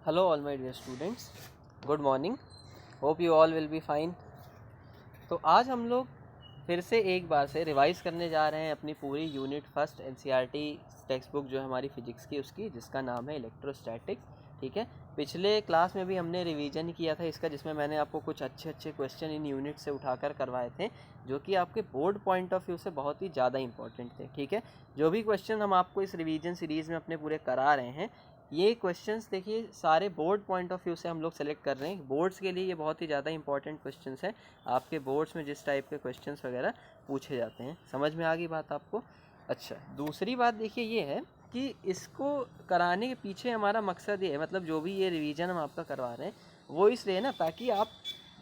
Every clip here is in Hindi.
Hello all my dear students, good morning. Hope you all will be fine. तो आज हम लोग फिर से एक बार से रिवाइज़ करने जा रहे हैं अपनी पूरी unit first NCERT text book जो है हमारी फिजिक्स की, उसकी जिसका नाम है इलेक्ट्रोस्टैटिक्स। ठीक है, पिछले क्लास में भी हमने रिवीजन किया था इसका, जिसमें मैंने आपको कुछ अच्छे अच्छे क्वेश्चन इन यूनिट से उठाकर करवाए थे, जो कि आपके बोर्ड पॉइंट ऑफ व्यू से बहुत ही ज़्यादा इंपॉर्टेंट थे। ठीक है, जो भी क्वेश्चन हम आपको इस रिवीजन सीरीज़ में अपने पूरे करा रहे हैं, ये क्वेश्चंस देखिए सारे बोर्ड पॉइंट ऑफ व्यू से हम लोग सेलेक्ट कर रहे हैं। बोर्ड्स के लिए ये बहुत ही ज़्यादा इंपॉर्टेंट क्वेश्चंस हैं। आपके बोर्ड्स में जिस टाइप के क्वेश्चंस वगैरह पूछे जाते हैं, समझ में आ गई बात आपको। अच्छा, दूसरी बात देखिए ये है कि इसको कराने के पीछे हमारा मकसद ये है, मतलब जो भी ये रिवीजन हम आपका करवा रहे हैं वो इसलिए ना, ताकि आप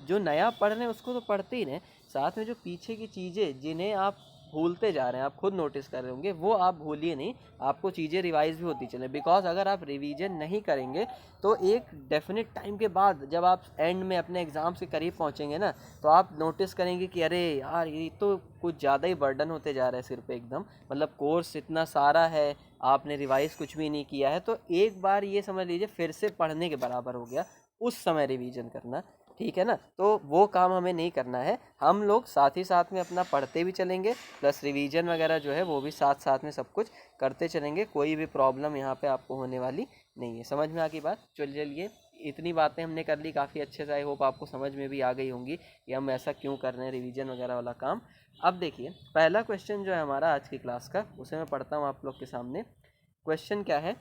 जो नया पढ़ रहे हैं उसको तो पढ़ते ही रहें, साथ में जो पीछे की चीज़ें जिन्हें आप भूलते जा रहे हैं, आप खुद नोटिस कर रहे होंगे, वो आप भूलिए नहीं, आपको चीज़ें रिवाइज भी होती चले। बिकॉज अगर आप रिवीजन नहीं करेंगे तो एक डेफिनेट टाइम के बाद जब आप एंड में अपने एग्ज़ाम्स के करीब पहुंचेंगे ना, तो आप नोटिस करेंगे कि अरे यार ये तो कुछ ज़्यादा ही बर्डन होते जा रहा है सिर पे एकदम, मतलब कोर्स इतना सारा है, आपने रिवाइज कुछ भी नहीं किया है। तो एक बार ये समझ लीजिए फिर से पढ़ने के बराबर हो गया उस समय रिवीजन करना। ठीक है ना, तो वो काम हमें नहीं करना है। हम लोग साथ ही साथ में अपना पढ़ते भी चलेंगे, प्लस रिवीजन वगैरह जो है वो भी साथ साथ में सब कुछ करते चलेंगे। कोई भी प्रॉब्लम यहाँ पे आपको होने वाली नहीं है। समझ में आ गई बात। चलिए, इतनी बातें हमने कर ली काफ़ी अच्छे से। आई होप आपको समझ में भी आ गई होंगी कि हम ऐसा क्यों कर रहे हैं रिवीजन वगैरह वाला काम। अब देखिए, पहला क्वेश्चन जो है हमारा आज की क्लास का, उसे मैं पढ़ता हूँ आप लोग के सामने। क्वेश्चन क्या है?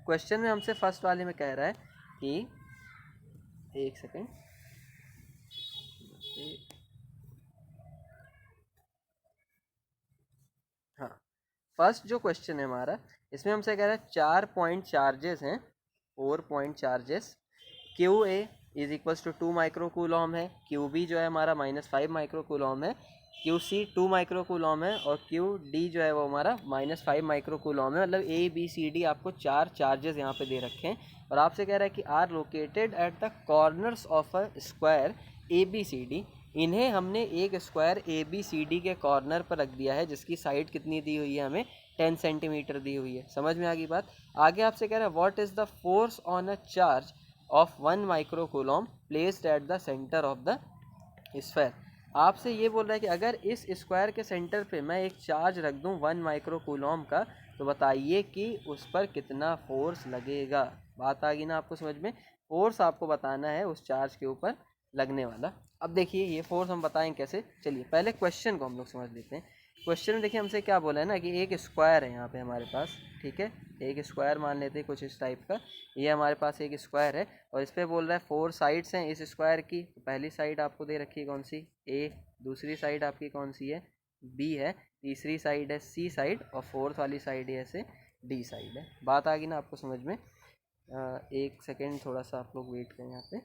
क्वेश्चन में हमसे फर्स्ट वाले में कह रहा है कि, एक सेकेंड, हाँ, फर्स्ट जो क्वेश्चन है हमारा, इसमें हमसे कह रहा है 4 पॉइंट चार्जेस हैं, 4 point charges. Q A is equals to 2 microcoulomb है, क्यू बी जो है हमारा -5 माइक्रोकूलॉम है, क्यू सी 2 माइक्रोकूलॉम है, और क्यू डी जो है वो हमारा -5 माइक्रोकूलॉम है। मतलब ए बी सी डी आपको 4 चार्जेस यहाँ पे दे रखे हैं, और आपसे कह रहा है कि are located at the corners of a square A B C D. इन्हें हमने एक square A B C D के कॉर्नर पर रख दिया है, जिसकी साइड कितनी दी हुई है हमें, 10 सेंटीमीटर दी हुई है। समझ में आ गई बात। आगे आपसे कह रहा है what is the force on a charge of 1 microcoulomb placed at the centre of the square. आपसे ये बोल रहा है कि अगर इस स्क्वायर के सेंटर पे मैं एक चार्ज रख दूं 1 माइक्रोकूलॉम का, तो बताइए कि उस पर कितना फोर्स लगेगा। बात आ गई ना आपको समझ में। फोर्स आपको बताना है उस चार्ज के ऊपर लगने वाला। अब देखिए ये फोर्स हम बताएं कैसे। चलिए पहले क्वेश्चन को हम लोग समझ लेते हैं। क्वेश्चन में देखिए हमसे क्या बोला है ना, कि एक स्क्वायर है यहाँ पे हमारे पास। ठीक है, एक स्क्वायर मान लेते हैं कुछ इस टाइप का। ये हमारे पास एक स्क्वायर है, और इस पर बोल रहा है 4 साइड्स हैं इस स्क्वायर की। तो पहली साइड आपको दे रखी है कौन सी, ए। दूसरी साइड आपकी कौन सी है, बी है। तीसरी साइड है सी साइड, और फोर्थ वाली साइड है ऐसे डी साइड है। बात आ गई ना आपको समझ में। एक सेकेंड, थोड़ा सा आप लोग वेट करें यहाँ पे।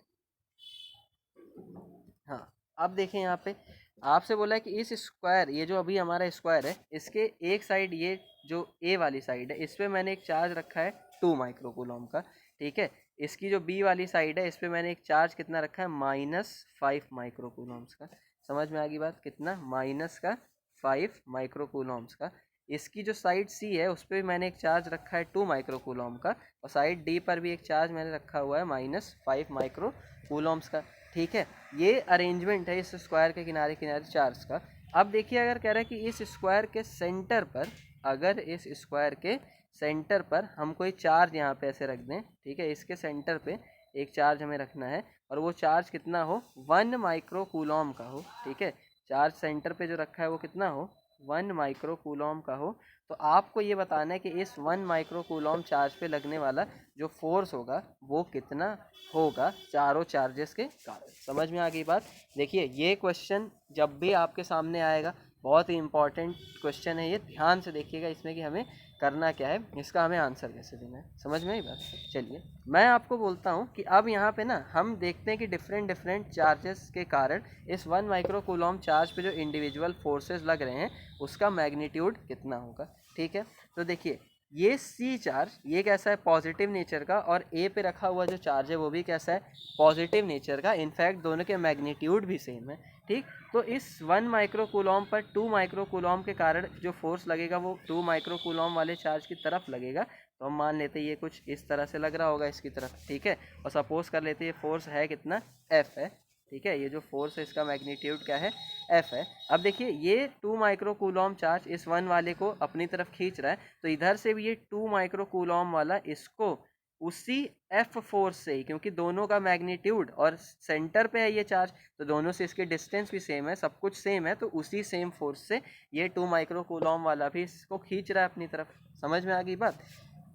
हाँ, अब देखें यहाँ पे आपसे बोला है कि इस स्क्वायर, ये जो अभी हमारा स्क्वायर है, इसके एक साइड, ये जो ए वाली साइड है, इस पर मैंने एक चार्ज रखा है 2 माइक्रोकूलॉम का। ठीक है, इसकी जो बी वाली साइड है, इस पर मैंने एक चार्ज कितना रखा है, -5 माइक्रोकूलॉम्स का। समझ में आ गई बात, कितना, -5 माइक्रोकूलॉम्स का। इसकी जो साइड सी है उस पर भी मैंने एक चार्ज रखा है 2 माइक्रोकूलॉम का, और साइड डी पर भी एक चार्ज मैंने रखा हुआ है -5 माइक्रोकूलॉम्स का। ठीक है, ये अरेंजमेंट है इस स्क्वायर के किनारे किनारे चार्ज का। अब देखिए, अगर कह रहा है कि इस स्क्वायर के सेंटर पर, अगर इस स्क्वायर के सेंटर पर हम कोई चार्ज यहाँ पे ऐसे रख दें, ठीक है, इसके सेंटर पे एक चार्ज हमें रखना है, और वो चार्ज कितना हो, 1 माइक्रोकूलॉम का हो। ठीक है, चार्ज सेंटर पे जो रखा है वो कितना हो, 1 माइक्रोकूलॉम का हो। तो आपको ये बताना है कि इस 1 माइक्रोकूलॉम चार्ज पे लगने वाला जो फोर्स होगा वो कितना होगा चारों चार्जेस के कारण। समझ में आ गई बात। देखिए ये क्वेश्चन जब भी आपके सामने आएगा, बहुत ही इंपॉर्टेंट क्वेश्चन है ये, ध्यान से देखिएगा इसमें कि हमें करना क्या है, इसका हमें आंसर कैसे देना है। समझ में आई बात। चलिए मैं आपको बोलता हूँ कि अब यहाँ पे ना हम देखते हैं कि डिफरेंट डिफरेंट चार्जेस के कारण इस 1 माइक्रोकूलॉम चार्ज पे जो इंडिविजुअल फोर्सेस लग रहे हैं उसका मैग्नीट्यूड कितना होगा। ठीक है, तो देखिए ये सी चार्ज, ये कैसा है, पॉजिटिव नेचर का, और ए पे रखा हुआ जो चार्ज है वो भी कैसा है, पॉजिटिव नेचर का। इनफैक्ट दोनों के मैग्नीट्यूड भी सेम है। ठीक, तो इस 1 माइक्रोकूलॉम पर 2 माइक्रोकूलॉम के कारण जो फोर्स लगेगा वो 2 माइक्रोकूलॉम वाले चार्ज की तरफ लगेगा, तो हम मान लेते हैं ये कुछ इस तरह से लग रहा होगा इसकी तरफ, ठीक है। और सपोज कर लेते हैं ये फोर्स है कितना, एफ है, ठीक है। ये जो फोर्स है इसका मैग्नीट्यूड क्या है, एफ है। अब देखिए ये 2 माइक्रो कूलॉम चार्ज इस वन वाले को अपनी तरफ खींच रहा है, तो इधर से भी ये 2 माइक्रो कूलॉम वाला इसको उसी एफ फोर्स से ही, क्योंकि दोनों का मैग्नीट्यूड और सेंटर पे है ये चार्ज, तो दोनों से इसके डिस्टेंस भी सेम है, सब कुछ सेम है, तो उसी सेम फोर्स से ये 2 माइक्रो कूलॉम वाला भी इसको खींच रहा है अपनी तरफ। समझ में आ गई बात।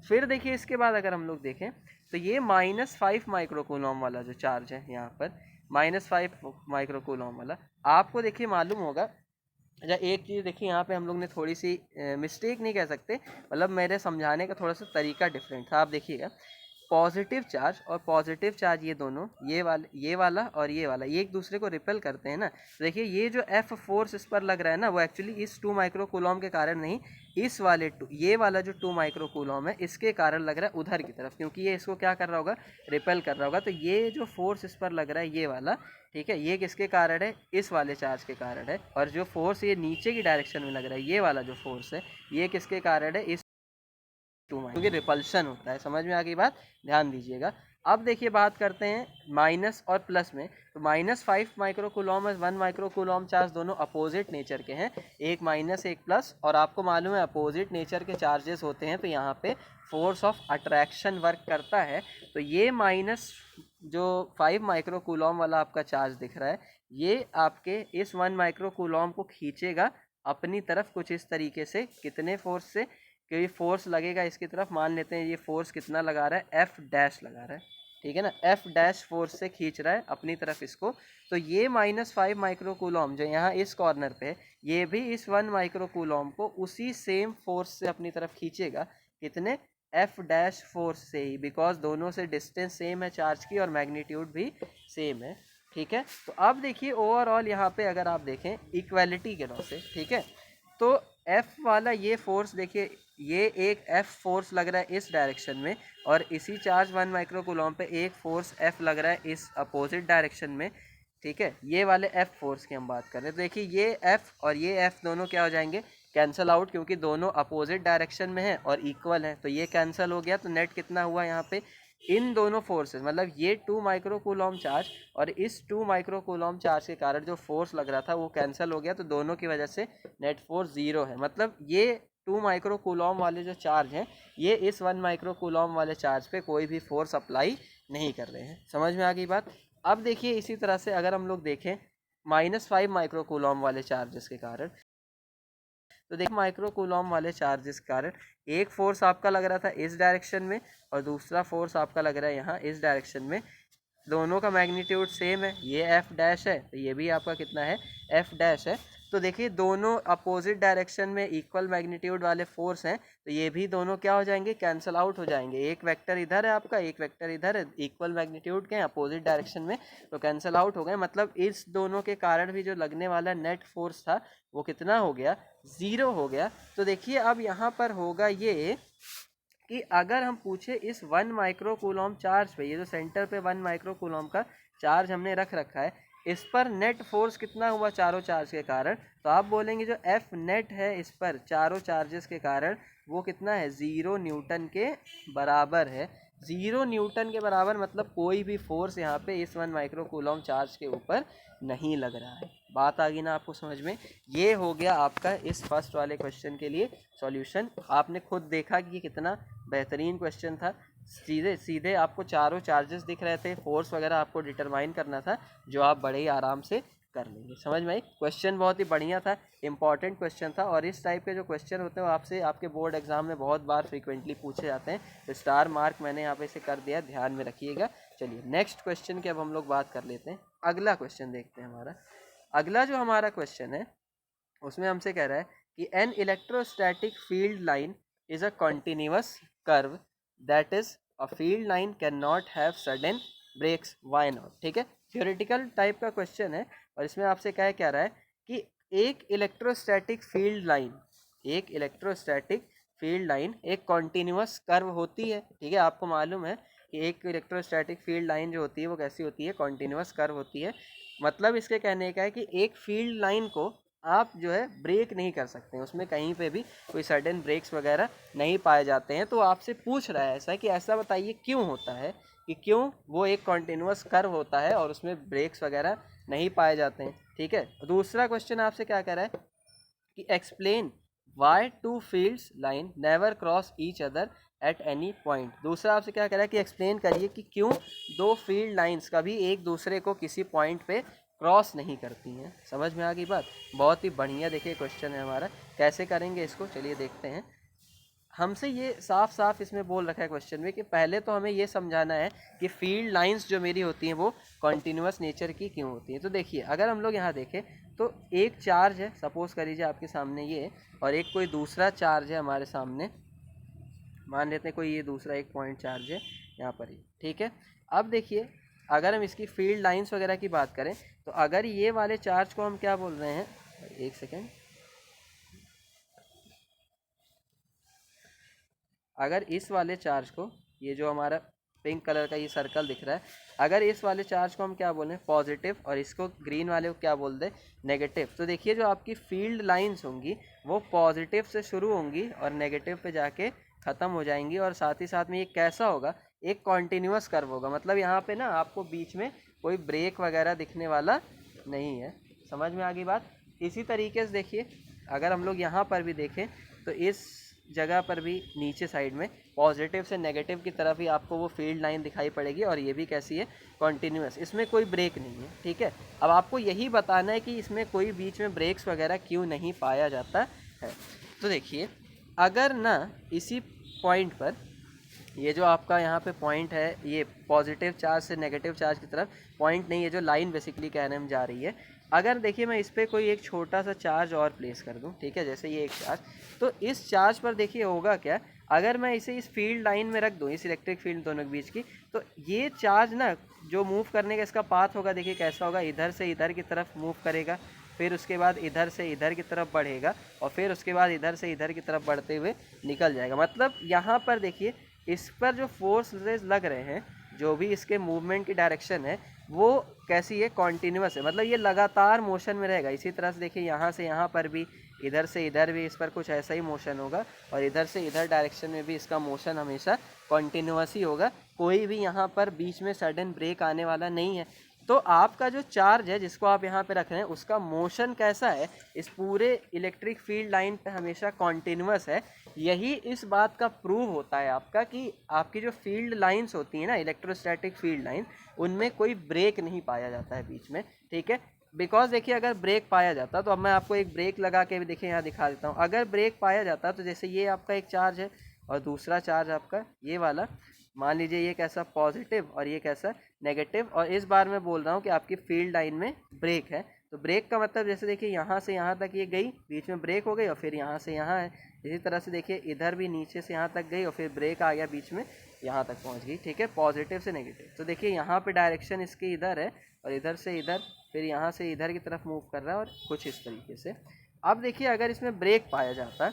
फिर देखिए इसके बाद अगर हम लोग देखें तो ये -5 माइक्रो कूलॉम वाला जो चार्ज है यहाँ पर, -5 माइक्रो कूलॉम वाला, आपको देखिए मालूम होगा। अच्छा एक चीज़ देखिए यहाँ पे हम लोग ने थोड़ी सी मिस्टेक नहीं कह सकते, मतलब मेरे समझाने का थोड़ा सा तरीका डिफरेंट था। आप देखिएगा पॉजिटिव चार्ज और पॉजिटिव चार्ज ये दोनों, ये वाला और ये वाला, ये एक दूसरे को रिपेल करते हैं ना। तो देखिए ये जो एफ फोर्स इस पर लग रहा है ना, वो एक्चुअली इस 2 माइक्रो कूलॉम के कारण नहीं, इस वाले ये वाला जो 2 माइक्रो कूलॉम है इसके कारण लग रहा है उधर की तरफ, क्योंकि ये इसको क्या कर रहा होगा, रिपेल कर रहा होगा। तो ये जो फोर्स इस पर लग रहा है ये वाला, ठीक है, ये किसके कारण है, इस वाले चार्ज के कारण है। और जो फोर्स ये नीचे की डायरेक्शन में लग रहा है ये वाला जो फोर्स है, ये किसके कारण है, इस 2 क्योंकि रिपल्शन होता है। समझ में आ गई बात, ध्यान दीजिएगा। अब देखिए बात करते हैं माइनस और प्लस में। तो -5 माइक्रो कूलॉम और 1 माइक्रो कूलॉम चार्ज दोनों अपोजिट नेचर के हैं, एक माइनस एक प्लस। और आपको मालूम है अपोजिट नेचर के चार्जेस होते हैं तो यहाँ पे फोर्स ऑफ अट्रैक्शन वर्क करता है। तो ये माइनस जो 5 माइक्रो कूलॉम वाला आपका चार्ज दिख रहा है, ये आपके इस 1 माइक्रो कूलॉम को खींचेगा अपनी तरफ कुछ इस तरीके से। कितने फोर्स से, क्योंकि फोर्स लगेगा इसकी तरफ, मान लेते हैं ये फोर्स कितना लगा रहा है, एफ डैश लगा रहा है, ठीक है ना, एफ डैश फोर्स से खींच रहा है अपनी तरफ इसको। तो ये -5 माइक्रो कूलॉम जो यहाँ इस कॉर्नर पे है, ये भी इस 1 माइक्रो कूलॉम को उसी सेम फोर्स से अपनी तरफ खींचेगा। कितने, एफ डैश फोर्स से ही, बिकॉज दोनों से डिस्टेंस सेम है चार्ज की और मैग्नीट्यूड भी सेम है, ठीक है। तो अब देखिए ओवरऑल यहाँ पे अगर आप देखें इक्वालिटी के लॉ से, ठीक है, तो एफ वाला ये फोर्स देखिए, ये एक एफ फोर्स लग रहा है इस डायरेक्शन में, और इसी चार्ज 1 माइक्रो कूलॉम पे एक फोर्स एफ लग रहा है इस अपोजिट डायरेक्शन में, ठीक है। ये वाले एफ फोर्स की हम बात कर रहे हैं। तो देखिए ये एफ और ये एफ दोनों क्या हो जाएंगे, कैंसल आउट, क्योंकि दोनों अपोजिट डायरेक्शन में है और इक्वल है, तो ये कैंसिल हो गया। तो नेट कितना हुआ यहाँ पे, इन दोनों फोर्सेस, मतलब ये 2 माइक्रो कूलॉम चार्ज और इस 2 माइक्रो कूलॉम चार्ज के कारण जो फोर्स लग रहा था वो कैंसिल हो गया। तो दोनों की वजह से नेट फोर्स 0 है। मतलब ये 2 माइक्रो कूलॉम वाले जो चार्ज हैं ये इस 1 माइक्रो कूलॉम वाले चार्ज पे कोई भी फोर्स अप्लाई नहीं कर रहे हैं। समझ में आ गई बात। अब देखिए इसी तरह से अगर हम लोग देखें -5 माइक्रो कूलॉम वाले चार्जेस के कारण, तो देखिए माइक्रो कूलॉम वाले चार्जेस के कारण एक फोर्स आपका लग रहा था इस डायरेक्शन में और दूसरा फोर्स आपका लग रहा है यहाँ इस डायरेक्शन में। दोनों का मैग्नीट्यूड सेम है, ये एफ डैश है तो ये भी आपका कितना है, एफ डैश है। तो देखिए दोनों अपोजिट डायरेक्शन में इक्वल मैग्नीट्यूड वाले फोर्स हैं, तो ये भी दोनों क्या हो जाएंगे, कैंसल आउट हो जाएंगे। एक वेक्टर इधर है आपका, एक वेक्टर इधर है, इक्वल मैग्नीट्यूड के अपोजिट डायरेक्शन में, तो कैंसल आउट हो गए। मतलब इस दोनों के कारण भी जो लगने वाला नेट फोर्स था वो कितना हो गया, 0 हो गया। तो देखिए अब यहाँ पर होगा ये कि अगर हम पूछे इस 1 माइक्रो कूलॉम चार्ज पे, ये जो सेंटर पे 1 माइक्रो कूलॉम का चार्ज हमने रख रखा है, इस पर नेट फोर्स कितना हुआ चारों चार्ज के कारण, तो आप बोलेंगे जो एफ नेट है इस पर चारों चार्जेस के कारण वो कितना है, 0 न्यूटन के बराबर है। 0 न्यूटन के बराबर मतलब कोई भी फोर्स यहाँ पे इस 1 माइक्रो कूलॉम चार्ज के ऊपर नहीं लग रहा है। बात आ गई ना आपको समझ में। ये हो गया आपका इस फर्स्ट वाले क्वेश्चन के लिए सॉल्यूशन। आपने खुद देखा कि ये कितना बेहतरीन क्वेश्चन था। सीधे सीधे आपको चारों चार्जेस दिख रहे थे, फोर्स वगैरह आपको डिटरमाइन करना था, जो आप बड़े ही आराम से कर लेंगे। समझ में आई। क्वेश्चन बहुत ही बढ़िया था, इंपॉर्टेंट क्वेश्चन था, और इस टाइप के जो क्वेश्चन होते हैं वो आपसे आपके बोर्ड एग्जाम में बहुत बार फ्रीक्वेंटली पूछे जाते हैं। तो स्टार मार्क मैंने यहाँ पे इसे कर दिया, ध्यान में रखिएगा। चलिए नेक्स्ट क्वेश्चन की अब हम लोग बात कर लेते हैं। अगला क्वेश्चन देखते हैं हमारा। अगला जो हमारा क्वेश्चन है उसमें हमसे कह रहा है कि an electrostatic field line is a continuous curve that is a field line can not have sudden breaks, why not. ठीक है, थियोरेटिकल टाइप का क्वेश्चन है और इसमें आपसे क्या रहा है कि एक इलेक्ट्रोस्टैटिक फील्ड लाइन, एक इलेक्ट्रोस्टैटिक फील्ड लाइन एक कॉन्टिन्यूअस कर्व होती है। ठीक है, आपको मालूम है कि एक इलेक्ट्रोस्टैटिक फील्ड लाइन जो होती है वो कैसी होती है, कॉन्टिन्यूअस कर्व होती है। मतलब इसके कहने का है कि एक फील्ड लाइन को आप जो है ब्रेक नहीं कर सकते हैं, उसमें कहीं पे भी कोई सडन ब्रेक्स वगैरह नहीं पाए जाते हैं। तो आपसे पूछ रहा है ऐसा कि ऐसा बताइए क्यों होता है, कि क्यों वो एक कॉन्टिन्यूस कर्व होता है और उसमें ब्रेक्स वगैरह नहीं पाए जाते हैं। ठीक है, दूसरा क्वेश्चन आपसे क्या कह रहा है कि explain why two fields line never cross each other at any point. दूसरा आपसे क्या कह रहा है कि एक्सप्लेन करिए कि क्यों दो फील्ड लाइंस कभी एक दूसरे को किसी पॉइंट पे क्रॉस नहीं करती हैं। समझ में आ गई बात? बहुत ही बढ़िया। देखिए क्वेश्चन है हमारा, कैसे करेंगे इसको चलिए देखते हैं। हमसे ये साफ साफ इसमें बोल रखा है क्वेश्चन में कि पहले तो हमें ये समझाना है कि फील्ड लाइंस जो मेरी होती हैं वो कॉन्टिन्यूस नेचर की क्यों होती हैं। तो देखिए अगर हम लोग यहाँ देखें तो एक चार्ज है, सपोज कर लीजिए आपके सामने ये, और एक कोई दूसरा चार्ज है हमारे सामने, मान लेते हैं कोई ये दूसरा एक पॉइंट चार्ज है यहाँ पर ही। ठीक है, अब देखिए अगर हम इसकी फील्ड लाइंस वगैरह की बात करें तो अगर ये वाले चार्ज को हम क्या बोल रहे हैं, एक सेकेंड, अगर इस वाले चार्ज को, ये जो हमारा पिंक कलर का ये सर्कल दिख रहा है, अगर इस वाले चार्ज को हम क्या बोलें पॉजिटिव और इसको ग्रीन वाले को क्या बोल दें नेगेटिव, तो देखिए जो आपकी फील्ड लाइंस होंगी वो पॉजिटिव से शुरू होंगी और नेगेटिव पे जाके ख़त्म हो जाएंगी। और साथ ही साथ में ये कैसा होगा, एक कॉन्टीन्यूअस कर्व होगा। मतलब यहाँ पे ना आपको बीच में कोई ब्रेक वगैरह दिखने वाला नहीं है। समझ में आ गई बात? इसी तरीके से देखिए अगर हम लोग यहाँ पर भी देखें तो इस जगह पर भी नीचे साइड में पॉजिटिव से नेगेटिव की तरफ ही आपको वो फील्ड लाइन दिखाई पड़ेगी और ये भी कैसी है, कॉन्टिन्यूस, इसमें कोई ब्रेक नहीं है। ठीक है, अब आपको यही बताना है कि इसमें कोई बीच में ब्रेक्स वगैरह क्यों नहीं पाया जाता है। तो देखिए अगर ना इसी पॉइंट पर ये जो आपका यहाँ पे पॉइंट है, ये पॉजिटिव चार्ज से नेगेटिव चार्ज की तरफ पॉइंट नहीं है, जो लाइन बेसिकली कहने में जा रही है, अगर देखिए मैं इस पर कोई एक छोटा सा चार्ज और प्लेस कर दूँ, ठीक है, जैसे ये एक चार्ज, तो इस चार्ज पर देखिए होगा क्या, अगर मैं इसे इस फील्ड लाइन में रख दूँ, इस इलेक्ट्रिक फील्ड दोनों के बीच की, तो ये चार्ज ना जो मूव करने का इसका पाथ होगा, देखिए कैसा होगा, इधर से इधर की तरफ मूव करेगा, फिर उसके बाद इधर से इधर की तरफ बढ़ेगा और फिर उसके बाद इधर से इधर की तरफ बढ़ते हुए निकल जाएगा। मतलब यहाँ पर देखिए इस पर जो फोर्सेस लग रहे हैं, जो भी इसके मूवमेंट की डायरेक्शन है वो कैसी है, कॉन्टीन्यूस है। मतलब ये लगातार मोशन में रहेगा। इसी तरह से देखिए यहाँ से यहाँ पर भी, इधर से इधर भी इस पर कुछ ऐसा ही मोशन होगा और इधर से इधर डायरेक्शन में भी इसका मोशन हमेशा कॉन्टीन्यूस ही होगा। कोई भी यहाँ पर बीच में सडन ब्रेक आने वाला नहीं है। तो आपका जो चार्ज है जिसको आप यहाँ पे रख रहे हैं उसका मोशन कैसा है, इस पूरे इलेक्ट्रिक फील्ड लाइन पे हमेशा कॉन्टिन्यूस है। यही इस बात का प्रूव होता है आपका कि आपकी जो फील्ड लाइंस होती हैं ना, इलेक्ट्रोस्टैटिक फील्ड लाइन, उनमें कोई ब्रेक नहीं पाया जाता है बीच में। ठीक है, बिकॉज देखिए अगर ब्रेक पाया जाता, तो अब मैं आपको एक ब्रेक लगा के भी देखिए यहाँ दिखा देता हूँ। अगर ब्रेक पाया जाता तो जैसे ये आपका एक चार्ज है और दूसरा चार्ज आपका ये वाला, मान लीजिए ये कैसा पॉजिटिव और ये कैसा नेगेटिव, और इस बार मैं बोल रहा हूँ कि आपकी फील्ड लाइन में ब्रेक है। तो ब्रेक का मतलब जैसे देखिए यहाँ से यहाँ तक ये गई, बीच में ब्रेक हो गई और फिर यहाँ से यहाँ है। इसी तरह से देखिए इधर भी नीचे से यहाँ तक गई और फिर ब्रेक आ गया बीच में, यहाँ तक पहुँच गई। ठीक है, पॉजिटिव से नेगेटिव। तो देखिए यहाँ पे डायरेक्शन इसकी इधर है और इधर से इधर, फिर यहाँ से इधर की तरफ मूव कर रहा है और कुछ इस तरीके से। अब देखिए अगर इसमें ब्रेक पाया जाता है,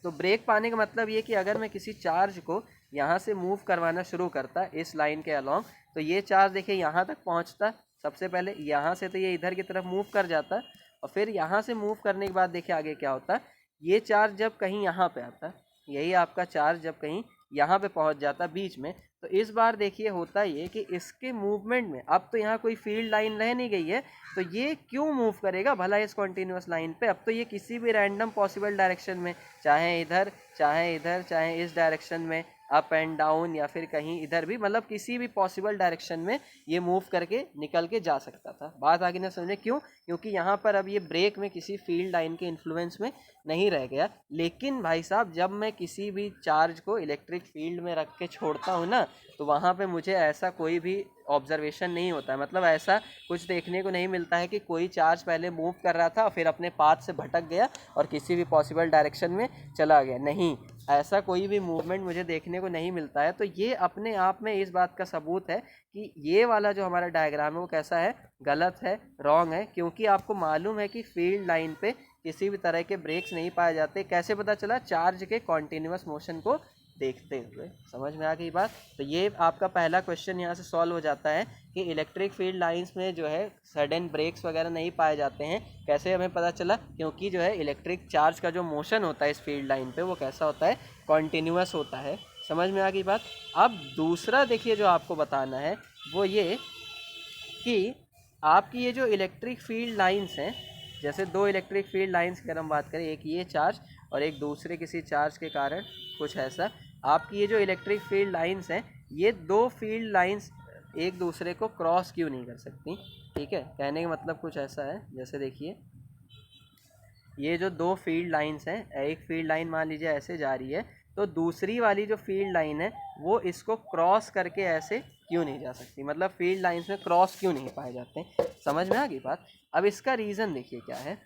तो ब्रेक पाने का मतलब ये कि अगर मैं किसी चार्ज को यहाँ से मूव करवाना शुरू करता इस लाइन के अलॉन्ग, तो ये चार्ज देखिए यहाँ तक पहुँचता सबसे पहले, यहाँ से तो ये इधर की तरफ मूव कर जाता और फिर यहाँ से मूव करने के बाद देखिए आगे क्या होता, ये चार्ज जब कहीं यहाँ पे आता, यही आपका चार्ज जब कहीं यहाँ पे पहुँच जाता बीच में, तो इस बार देखिए होता ये कि इसके मूवमेंट में अब तो यहाँ कोई फील्ड लाइन रह नहीं गई है, तो ये क्यों मूव करेगा भला इस कॉन्टिन्यूस लाइन पे। अब तो ये किसी भी रैंडम पॉसिबल डायरेक्शन में, चाहे इधर चाहे इधर चाहे इस डायरेक्शन में, अप एंड डाउन या फिर कहीं इधर भी, मतलब किसी भी पॉसिबल डायरेक्शन में ये मूव करके निकल के जा सकता था। बात आगे ना समझे क्यों, क्योंकि यहाँ पर अब ये ब्रेक में किसी फील्ड लाइन के इन्फ्लुएंस में नहीं रह गया। लेकिन भाई साहब जब मैं किसी भी चार्ज को इलेक्ट्रिक फील्ड में रख के छोड़ता हूँ ना, तो वहाँ पे मुझे ऐसा कोई भी ऑब्जर्वेशन नहीं होता है। मतलब ऐसा कुछ देखने को नहीं मिलता है कि कोई चार्ज पहले मूव कर रहा था और फिर अपने पाथ से भटक गया और किसी भी पॉसिबल डायरेक्शन में चला गया। नहीं, ऐसा कोई भी मूवमेंट मुझे देखने को नहीं मिलता है। तो ये अपने आप में इस बात का सबूत है कि ये वाला जो हमारा डायग्राम है वो कैसा है, गलत है, रॉन्ग है। क्योंकि आपको मालूम है कि फील्ड लाइन पे किसी भी तरह के ब्रेक्स नहीं पाए जाते। कैसे पता चला, चार्ज के कॉन्टिन्यूस मोशन को देखते हुए। समझ में आ गई बात। तो ये आपका पहला क्वेश्चन यहाँ से सॉल्व हो जाता है कि इलेक्ट्रिक फील्ड लाइंस में जो है सडन ब्रेक्स वगैरह नहीं पाए जाते हैं। कैसे हमें पता चला? क्योंकि जो है इलेक्ट्रिक चार्ज का जो मोशन होता है इस फील्ड लाइन पे वो कैसा होता है? कॉन्टिन्यूअस होता है। समझ में आ गई बात। अब दूसरा देखिए जो आपको बताना है वो ये कि आपकी ये जो इलेक्ट्रिक फील्ड लाइंस हैं, जैसे दो इलेक्ट्रिक फील्ड लाइंस की अगर हम बात करें, एक ये चार्ज और एक दूसरे किसी चार्ज के कारण कुछ ऐसा, आपकी ये जो इलेक्ट्रिक फील्ड लाइंस हैं ये दो फील्ड लाइंस एक दूसरे को क्रॉस क्यों नहीं कर सकती? ठीक है, कहने का मतलब कुछ ऐसा है, जैसे देखिए ये जो दो फील्ड लाइंस हैं, एक फील्ड लाइन मान लीजिए ऐसे जा रही है, तो दूसरी वाली जो फील्ड लाइन है वो इसको क्रॉस करके ऐसे क्यों नहीं जा सकती? मतलब फील्ड लाइंस में क्रॉस क्यों नहीं पाए जाते हैं? समझ में आ गई बात। अब इसका रीज़न देखिए क्या है।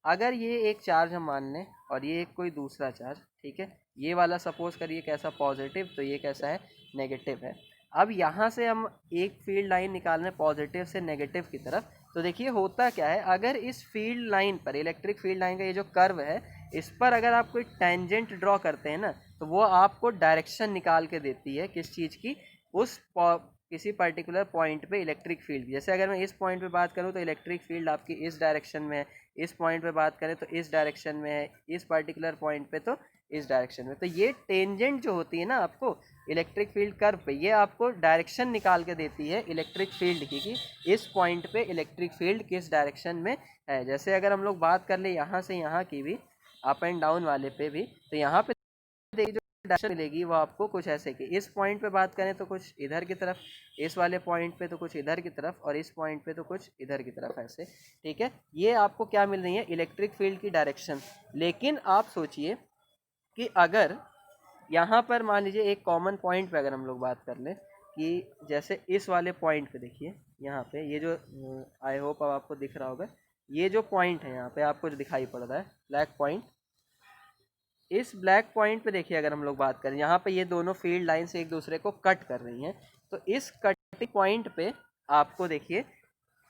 अगर ये एक चार्ज हम मान लें और ये एक कोई दूसरा चार्ज, ठीक है, ये वाला सपोज करिए कैसा पॉजिटिव, तो ये कैसा है? नेगेटिव है। अब यहाँ से हम एक फील्ड लाइन निकाल रहे हैं पॉजिटिव से नेगेटिव की तरफ, तो देखिए होता क्या है, अगर इस फील्ड लाइन पर, इलेक्ट्रिक फील्ड लाइन का ये जो कर्व है, इस पर अगर आप कोई टेंजेंट ड्रॉ करते हैं ना, तो वो आपको डायरेक्शन निकाल के देती है किस चीज़ की? उस किसी पर्टिकुलर पॉइंट पे इलेक्ट्रिक फील्ड। जैसे अगर मैं इस पॉइंट पे बात करूँ तो इलेक्ट्रिक फील्ड आपकी इस डायरेक्शन में है, इस पॉइंट पे बात करें तो इस डायरेक्शन में है, इस पर्टिकुलर पॉइंट पे तो इस डायरेक्शन में। तो ये टेंजेंट जो होती है ना आपको इलेक्ट्रिक फील्ड कर्व पे, ये आपको डायरेक्शन निकाल के देती है इलेक्ट्रिक फील्ड की कि इस पॉइंट पे इलेक्ट्रिक फील्ड किस डायरेक्शन में है। जैसे अगर हम लोग बात कर ले यहाँ से यहाँ की भी, अप एंड डाउन वाले पे भी, तो यहाँ पे देखिए जो डायरेक्शन मिलेगी वो आपको कुछ ऐसे कि इस पॉइंट पे बात करें तो कुछ इधर की तरफ, इस वाले पॉइंट पे तो कुछ इधर की तरफ, और इस पॉइंट पे तो कुछ इधर की तरफ ऐसे। ठीक है, ये आपको क्या मिल रही है? इलेक्ट्रिक फील्ड की डायरेक्शन। लेकिन आप सोचिए कि अगर यहाँ पर मान लीजिए एक कॉमन पॉइंट पे अगर हम लोग बात कर लें कि जैसे इस वाले पॉइंट पे देखिए, यहाँ पे ये जो आई होप अब आपको दिख रहा होगा, ये जो पॉइंट है यहाँ पे आपको जो दिखाई पड़ रहा है ब्लैक पॉइंट, इस ब्लैक पॉइंट पे देखिए अगर हम लोग बात करें, यहाँ पे ये दोनों फील्ड लाइन से एक दूसरे को कट कर रही हैं, तो इस कटिंग पॉइंट पे आपको देखिए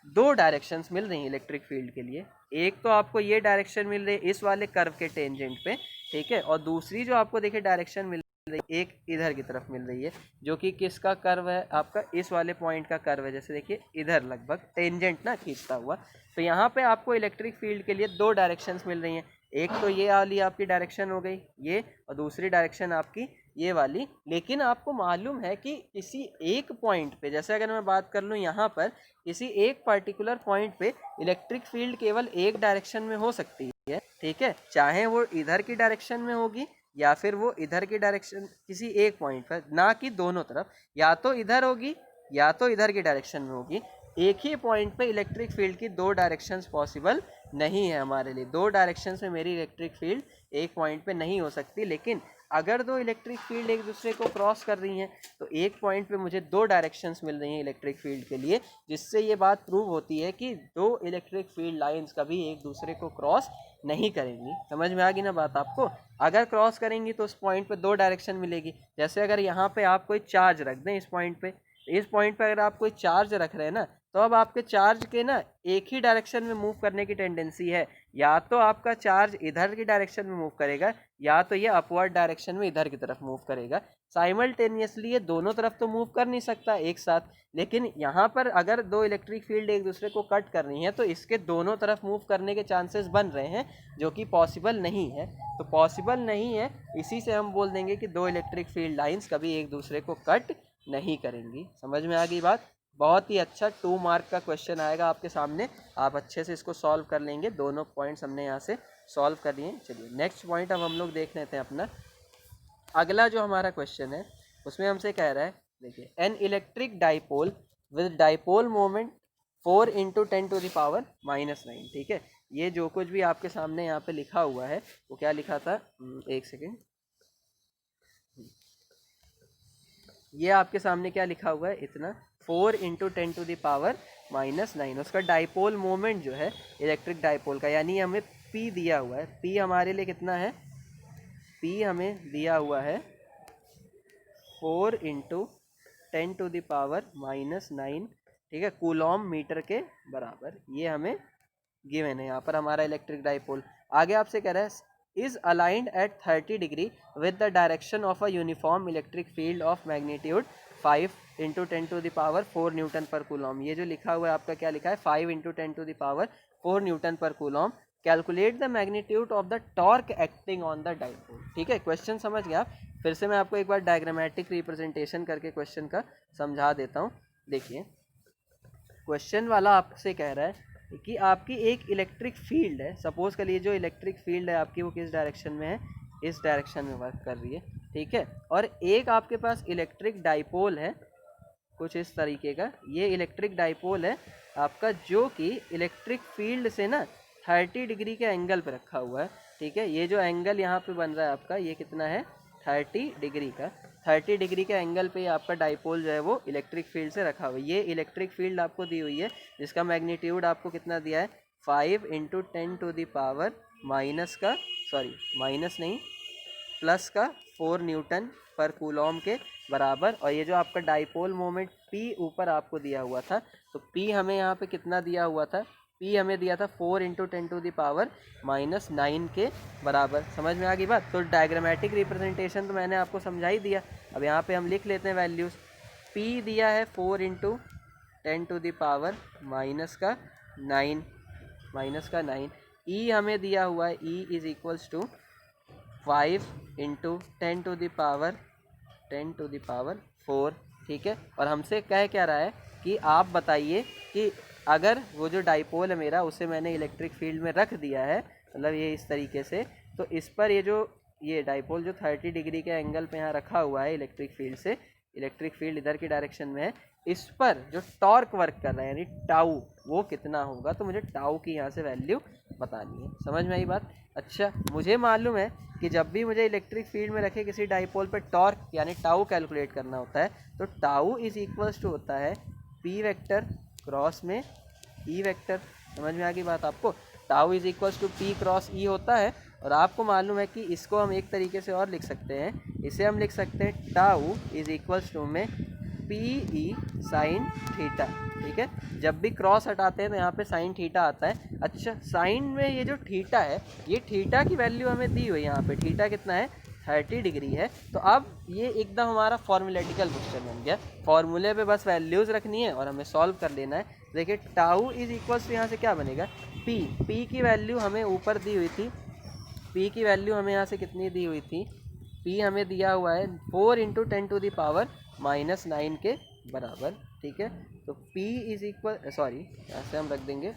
दो डायरेक्शंस मिल रही हैं इलेक्ट्रिक फील्ड के लिए। एक तो आपको ये डायरेक्शन मिल रही है इस वाले कर्व के टेंजेंट पे, ठीक है, और दूसरी जो आपको देखिए डायरेक्शन मिल रही है एक इधर की तरफ मिल रही है, जो कि किसका कर्व है? आपका इस वाले पॉइंट का कर्व है। जैसे देखिए इधर लगभग टेंजेंट ना खींचता हुआ, तो यहाँ पे आपको इलेक्ट्रिक फील्ड के लिए दो डायरेक्शंस मिल रही हैं। एक तो ये वाली आपकी डायरेक्शन हो गई ये, और दूसरी डायरेक्शन आपकी ये वाली। लेकिन आपको मालूम है कि किसी एक पॉइंट पे, जैसे अगर मैं बात कर लूँ यहाँ पर, किसी एक पर्टिकुलर पॉइंट पे इलेक्ट्रिक फील्ड केवल एक डायरेक्शन में हो सकती है। ठीक है, चाहे वो इधर की डायरेक्शन में होगी या फिर वो इधर की डायरेक्शन, किसी एक पॉइंट पर, ना कि दोनों तरफ, या तो इधर होगी या तो इधर की डायरेक्शन में होगी। एक ही पॉइंट पे इलेक्ट्रिक फील्ड की दो डायरेक्शंस पॉसिबल नहीं है हमारे लिए। दो डायरेक्शंस में मेरी इलेक्ट्रिक फील्ड एक पॉइंट पे नहीं हो सकती। लेकिन अगर दो इलेक्ट्रिक फील्ड एक दूसरे को क्रॉस कर रही हैं तो एक पॉइंट पे मुझे दो डायरेक्शंस मिल रही हैं इलेक्ट्रिक फील्ड के लिए, जिससे ये बात प्रूव होती है कि दो इलेक्ट्रिक फील्ड लाइंस कभी एक दूसरे को क्रॉस नहीं करेंगी। समझ में आ गई ना बात आपको? अगर क्रॉस करेंगी तो उस पॉइंट पे दो डायरेक्शन मिलेगी। जैसे अगर यहाँ पे आप कोई चार्ज रख दें इस पॉइंट पे, इस पॉइंट पे अगर आप कोई चार्ज रख रहे हैं ना, तो अब आपके चार्ज के ना एक ही डायरेक्शन में मूव करने की टेंडेंसी है। या तो आपका चार्ज इधर की डायरेक्शन में मूव करेगा या तो ये अपवर्ड डायरेक्शन में इधर की तरफ मूव करेगा। साइमल्टेनियसली ये दोनों तरफ तो मूव कर नहीं सकता एक साथ। लेकिन यहाँ पर अगर दो इलेक्ट्रिक फील्ड एक दूसरे को कट कर रही हैं तो इसके दोनों तरफ मूव करने के चांसेस बन रहे हैं, जो कि पॉसिबल नहीं है। तो पॉसिबल नहीं है, इसी से हम बोल देंगे कि दो इलेक्ट्रिक फील्ड लाइंस कभी एक दूसरे को कट नहीं करेंगी। समझ में आ गई बात? बहुत ही अच्छा 2 मार्क का क्वेश्चन आएगा आपके सामने, आप अच्छे से इसको सॉल्व कर लेंगे। दोनों पॉइंट्स हमने यहाँ से सॉल्व कर लिए। चलिए नेक्स्ट पॉइंट अब हम लोग देख लेते हैं अपना। अगला जो हमारा क्वेश्चन है उसमें हमसे कह रहा है, देखिए, an electric dipole with dipole moment 4 into 10⁻⁹। ठीक है, ये जो कुछ भी आपके सामने यहाँ पे लिखा हुआ है वो क्या लिखा था, एक सेकेंड, ये आपके सामने क्या लिखा हुआ है, इतना 4 इंटू 10⁻⁹। उसका डाइपोल मोमेंट जो है इलेक्ट्रिक डाइपोल का, यानी हमें पी दिया हुआ है। पी हमारे लिए कितना है? पी हमें दिया हुआ है 4 इंटू 10⁻⁹, ठीक है, कूलॉम मीटर के बराबर। ये हमें गिवन है यहाँ पर हमारा इलेक्ट्रिक डाइपोल। आगे आपसे कह रहा है is aligned at 30 degree with the direction of a uniform electric field of magnitude 5 into 10 to the power 4 Newton पर कूलॉम। ये जो लिखा हुआ है आपका क्या लिखा है 5 into 10 to the power 4 Newton पर Coulomb. Calculate the magnitude of the torque acting on the dipole. ठीक है, क्वेश्चन समझ गया आप। फिर से मैं आपको एक बार डायग्रामेटिक रिप्रेजेंटेशन करके क्वेश्चन का समझा देता हूँ। देखिए क्वेश्चन वाला आपसे कह रहा है कि आपकी एक इलेक्ट्रिक फील्ड है, सपोज करिए जो इलेक्ट्रिक फील्ड है आपकी वो किस डायरेक्शन में है, इस डायरेक्शन में वर्क कर रही है। ठीक है, और एक आपके पास इलेक्ट्रिक डाइपोल है कुछ इस तरीके का, ये इलेक्ट्रिक डाइपोल है आपका जो कि इलेक्ट्रिक फील्ड से ना 30 डिग्री के एंगल पे रखा हुआ है। ठीक है, ये जो एंगल यहाँ पे बन रहा है आपका ये कितना है 30 डिग्री का। 30 डिग्री के एंगल पे आपका डाइपोल जो है वो इलेक्ट्रिक फील्ड से रखा हुआ है। ये इलेक्ट्रिक फील्ड आपको दी हुई है जिसका मैग्नीट्यूड आपको कितना दिया है 5 into 10 to the power minus का सॉरी माइनस नहीं प्लस का 4 न्यूटन पर कूलॉम के बराबर। और ये जो आपका डाइपोल मोमेंट P ऊपर आपको दिया हुआ था, तो P हमें यहाँ पे कितना दिया हुआ था, P हमें दिया था 4 into 10 to the power -9 के बराबर। समझ में आ गई बात। तो डायग्रामेटिक रिप्रेजेंटेशन तो मैंने आपको समझा ही दिया। अब यहाँ पे हम लिख लेते हैं वैल्यूज़। P दिया है 4 into 10 to the power -9 E हमें दिया हुआ है E is equals to 5 into 10 to the power 4। ठीक है, और हमसे कह क्या रहा है कि आप बताइए कि अगर वो जो डाइपोल है मेरा उसे मैंने इलेक्ट्रिक फील्ड में रख दिया है, मतलब ये इस तरीके से, तो इस पर ये डाइपोल जो 30 डिग्री के एंगल पे यहाँ रखा हुआ है इलेक्ट्रिक फील्ड से, इलेक्ट्रिक फील्ड इधर की डायरेक्शन में है, इस पर जो टॉर्क वर्क कर रहा है यानी टाउ वो कितना होगा, तो मुझे टाउ की यहाँ से वैल्यू बतानी है। समझ में आई बात। अच्छा, मुझे मालूम है कि जब भी मुझे इलेक्ट्रिक फील्ड में रखे किसी डाइपोल पर टॉर्क यानी टाउ कैलकुलेट करना होता है, तो टाउ इज इक्वल्स टू होता है पी वेक्टर क्रॉस में ई वेक्टर। समझ में आ गई बात आपको। Tau is equals to P cross E होता है। और आपको मालूम है कि इसको हम एक तरीके से और लिख सकते हैं, इसे हम लिख सकते हैं टाउ इज इक्वल्स टू में पी ई साइन थीटा। ठीक है, जब भी क्रॉस हटाते हैं तो यहाँ पे साइन थीटा आता है। अच्छा, साइन में ये जो थीटा है, ये थीटा की वैल्यू हमें दी हुई है यहाँ पे, थीटा कितना है 30 डिग्री है। तो अब ये एकदम हमारा फॉर्मूलेटिकल क्वेश्चन बन गया, फॉर्मूले पे बस वैल्यूज़ रखनी है और हमें सॉल्व कर लेना है। देखिए टाउ इज इक्वल्स टू यहाँ से क्या बनेगा पी की वैल्यू हमें ऊपर दी हुई थी, पी की वैल्यू हमें यहाँ से कितनी दी हुई थी, पी हमें दिया हुआ है 4 into 10 to the power -9 के बराबर। ठीक है, तो P इज इक्वल यहाँ से हम रख देंगे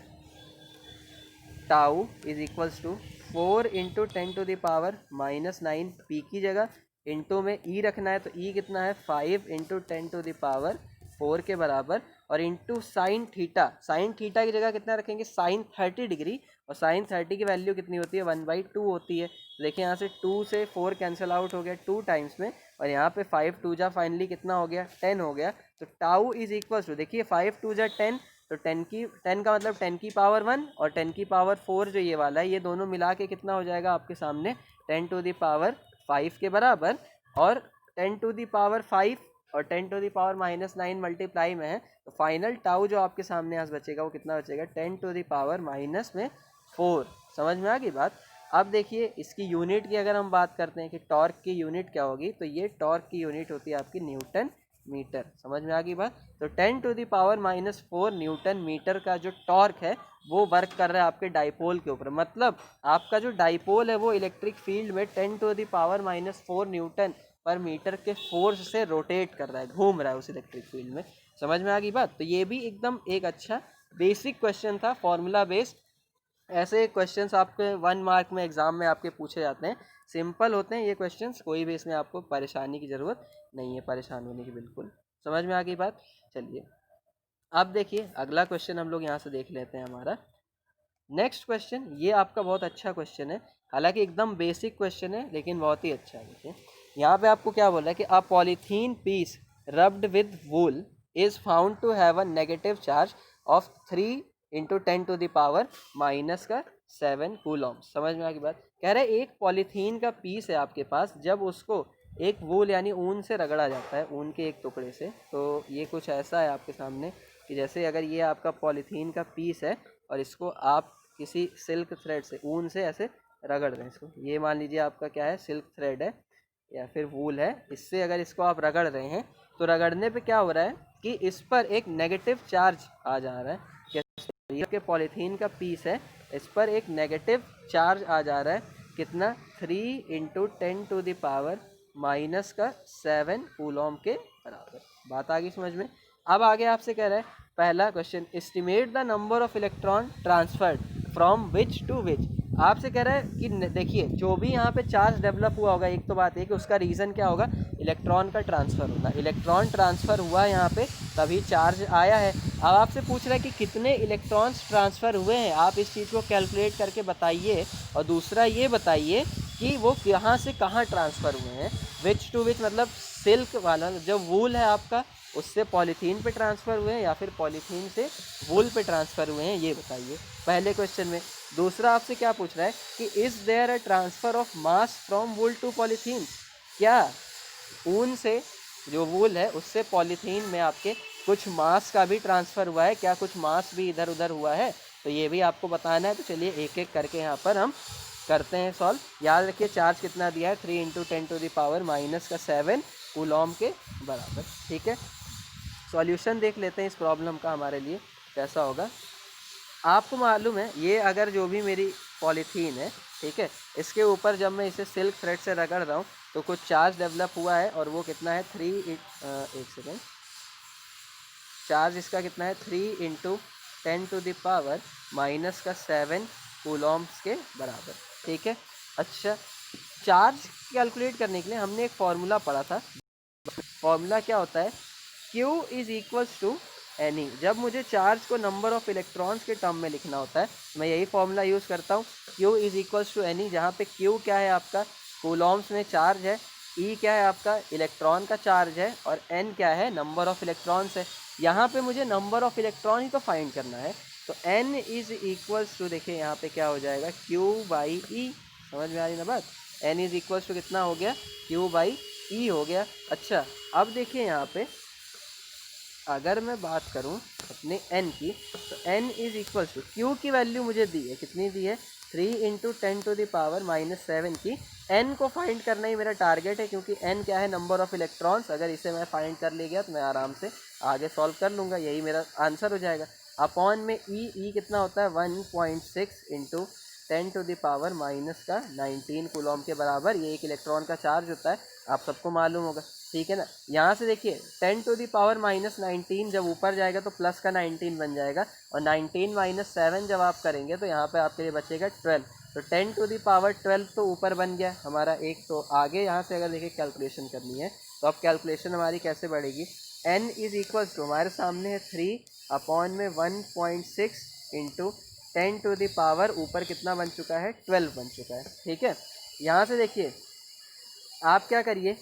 tau is equals to 4 into 10 to the power -9 P की जगह, इंटू में E रखना है, तो E कितना है 5 into 10 to the power 4 के बराबर, और into sine theta, sine theta की जगह कितना रखेंगे साइन 30 डिग्री, और साइन 30 की वैल्यू कितनी होती है 1/2 होती है। देखिए यहाँ से 2 से 4 कैंसिल आउट हो गया 2 टाइम्स में, और यहाँ पे 5 2 जा फाइनली कितना हो गया 10 हो गया। तो टाउ इज इक्वल्स टू, देखिए 5 2 जा 10, तो 10 का मतलब 10 की पावर 1 और 10 की पावर 4 जो ये वाला है, ये दोनों मिला के कितना हो जाएगा आपके सामने 10 to the power 5 के बराबर। और 10 to the power 5 और 10 to the power -9 मल्टीप्लाई में है, तो फाइनल टाउ जो आपके सामने आज बचेगा वो कितना बचेगा 10 to the power -4। समझ में आ गई बात। अब देखिए इसकी यूनिट की अगर हम बात करते हैं कि टॉर्क की यूनिट क्या होगी, तो ये टॉर्क की यूनिट होती है आपकी न्यूटन मीटर। समझ में आ गई बात। तो 10 to the power -4 newton meter का जो टॉर्क है वो वर्क कर रहा है आपके डाइपोल के ऊपर। मतलब आपका जो डाइपोल है वो इलेक्ट्रिक फील्ड में 10 to the power -4 न्यूटन पर मीटर के फोर्स से रोटेट कर रहा है, घूम रहा है उस इलेक्ट्रिक फील्ड में। समझ में आ गई बात। तो ये भी एकदम एक अच्छा बेसिक क्वेश्चन था, फॉर्मूला बेस्ड। ऐसे क्वेश्चंस आपके 1 मार्क में एग्जाम में आपके पूछे जाते हैं, सिंपल होते हैं ये क्वेश्चंस, कोई भी इसमें आपको परेशानी की ज़रूरत नहीं है, परेशान होने की बिल्कुल। समझ में आ गई बात। चलिए अब देखिए अगला क्वेश्चन हम लोग यहाँ से देख लेते हैं हमारा नेक्स्ट क्वेश्चन। ये आपका बहुत अच्छा क्वेश्चन है, हालांकि एकदम बेसिक क्वेश्चन है लेकिन बहुत ही अच्छा है। देखिए यहाँ पे आपको क्या बोला है कि a polythene piece rubbed with wool is found to have a negative charge of 3 into 10 to the power -7 coulomb. समझ में आ गई बात। कह रहे एक पॉलीथीन का पीस है आपके पास, जब उसको एक वूल यानी ऊन से रगड़ा जाता है, ऊन के एक टुकड़े से, तो ये कुछ ऐसा है आपके सामने कि जैसे अगर ये आपका पॉलीथीन का पीस है और इसको आप किसी सिल्क थ्रेड से ऊन से ऐसे रगड़ रहे हैं इसको, ये मान लीजिए आपका क्या है, सिल्क थ्रेड है या फिर वूल है, इससे अगर इसको आप रगड़ रहे हैं तो रगड़ने पे क्या हो रहा है कि इस पर एक नेगेटिव चार्ज आ जा रहा है। ये के पॉलीथीन का पीस है, इस पर एक नेगेटिव चार्ज आ जा रहा है, कितना, 3 × 10⁻⁻⁷ कूलॉम के बराबर। बात आ गई समझ में। अब आगे आपसे कह रहा है पहला question, estimate the number of electron transferred from which to which. आपसे कह रहा है कि देखिए जो भी यहाँ पे चार्ज डेवलप हुआ होगा, एक तो बात है कि उसका रीज़न क्या होगा, इलेक्ट्रॉन का ट्रांसफ़र होना। इलेक्ट्रॉन ट्रांसफ़र हुआ यहाँ पे तभी चार्ज आया है। अब आपसे पूछ रहा है कि कितने इलेक्ट्रॉन्स ट्रांसफ़र हुए हैं, आप इस चीज़ को कैलकुलेट करके बताइए। और दूसरा ये बताइए कि वो कहाँ से कहाँ ट्रांसफ़र हुए हैं। विच टू विच मतलब सिल्क वाला जो वूल है आपका, उससे पॉलीथीन पे ट्रांसफ़र हुए हैं या फिर पॉलीथीन से वूल पे ट्रांसफ़र हुए हैं, ये बताइए पहले क्वेश्चन में। दूसरा आपसे क्या पूछ रहा है कि is there a transfer of mass from wool to polythene, क्या ऊन से जो वूल है उससे पॉलीथीन में आपके कुछ मास का भी ट्रांसफ़र हुआ है, क्या कुछ मास भी इधर उधर हुआ है, तो ये भी आपको बताना है। तो चलिए एक एक करके यहाँ पर हम करते हैं सॉल्व। याद रखिए चार्ज कितना दिया है, 3 × 10⁻⁻⁷ कूलॉम के बराबर। ठीक है, सॉल्यूशन देख लेते हैं इस प्रॉब्लम का हमारे लिए कैसा होगा। आपको मालूम है ये अगर जो भी मेरी पॉलीथीन है, ठीक है, इसके ऊपर जब मैं इसे सिल्क थ्रेड से रगड़ रहा हूँ तो कुछ चार्ज डेवलप हुआ है, और वो कितना है, एक सेकेंड, चार्ज इसका कितना है, 3 × 10⁻⁻⁷ कूलॉम्स के बराबर। ठीक है, अच्छा, चार्ज कैलकुलेट करने के लिए हमने एक फॉर्मूला पढ़ा था। फॉर्मूला क्या होता है, Q is equals to n e. जब मुझे चार्ज को नंबर ऑफ इलेक्ट्रॉन्स के टर्म में लिखना होता है, मैं यही फॉर्मूला यूज़ करता हूँ, Q is equals to n e, जहाँ पे Q क्या है आपका, कूलॉम्स में चार्ज है, E क्या है आपका, इलेक्ट्रॉन का चार्ज है, और N क्या है, नंबर ऑफ इलेक्ट्रॉन्स है। यहाँ पे मुझे नंबर ऑफ इलेक्ट्रॉन ही तो फाइंड करना है, तो N इज इक्वल्स टू, देखिए यहाँ पे क्या हो जाएगा, Q/E। समझ में आ रही ना बात, N इज इक्वल्स टू कितना हो गया, Q/E हो गया। अच्छा, अब देखिए यहाँ पे अगर मैं बात करूं अपने n की, तो n is equal to, q की वैल्यू मुझे दी है, कितनी दी है, 3 × 10⁻⁻⁷ की। n को फाइंड करना ही मेरा टारगेट है, क्योंकि n क्या है, नंबर ऑफ इलेक्ट्रॉन्स। अगर इसे मैं फाइंड कर ले गया तो मैं आराम से आगे सॉल्व कर लूँगा, यही मेरा आंसर हो जाएगा। अपॉन में e कितना होता है, 1.6 × 10⁻⁻⁹ कूलॉम के बराबर। ये एक इलेक्ट्रॉन का चार्ज होता है, आप सबको मालूम होगा। ठीक है ना, यहाँ से देखिए 10⁻⁻⁹ जब ऊपर जाएगा तो प्लस का 19 बन जाएगा, और 19 - 7 जब आप करेंगे तो यहाँ पे आपके लिए बचेगा 12। तो 10⁻12 तो ऊपर बन गया हमारा एक। तो आगे यहाँ से अगर देखिए कैलकुलेशन करनी है तो अब कैलकुलेशन हमारी कैसे बढ़ेगी, n इज इक्वल्स टू, हमारे सामने है 3/1.6 × 10⁻, ऊपर कितना बन चुका है, 12 बन चुका है। ठीक है, यहाँ से देखिए आप क्या करिए,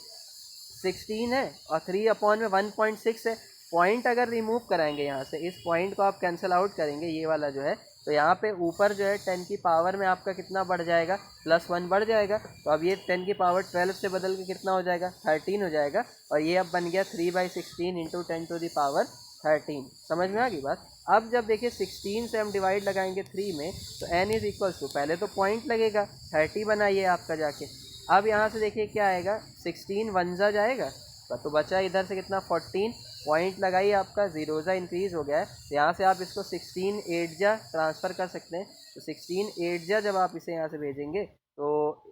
16 है और 3/1.6 है, पॉइंट अगर रिमूव कराएंगे यहाँ से, इस पॉइंट को आप कैंसिल आउट करेंगे, ये वाला जो है, तो यहाँ पे ऊपर जो है 10 की पावर में आपका कितना बढ़ जाएगा, +1 बढ़ जाएगा। तो अब ये 10 की पावर 12 से बदल के कितना हो जाएगा, 13 हो जाएगा, और ये अब बन गया 3/16 × 10⁻13। समझ में आ गई बात। अब जब देखिए 16 से हम डिवाइड लगाएंगे 3 में, तो n इज इक्वल्स टू, पहले तो पॉइंट लगेगा, 30 बनाइए आपका जाके। अब यहाँ से देखिए क्या आएगा, 16 1 जाएगा, तो बचा इधर से कितना, 14, पॉइंट लगाइए, आपका जीरोजा इंक्रीज हो गया है। तो यहाँ से आप इसको 16 8 ट्रांसफ़र कर सकते हैं। तो 16 8 जब आप इसे यहाँ से भेजेंगे तो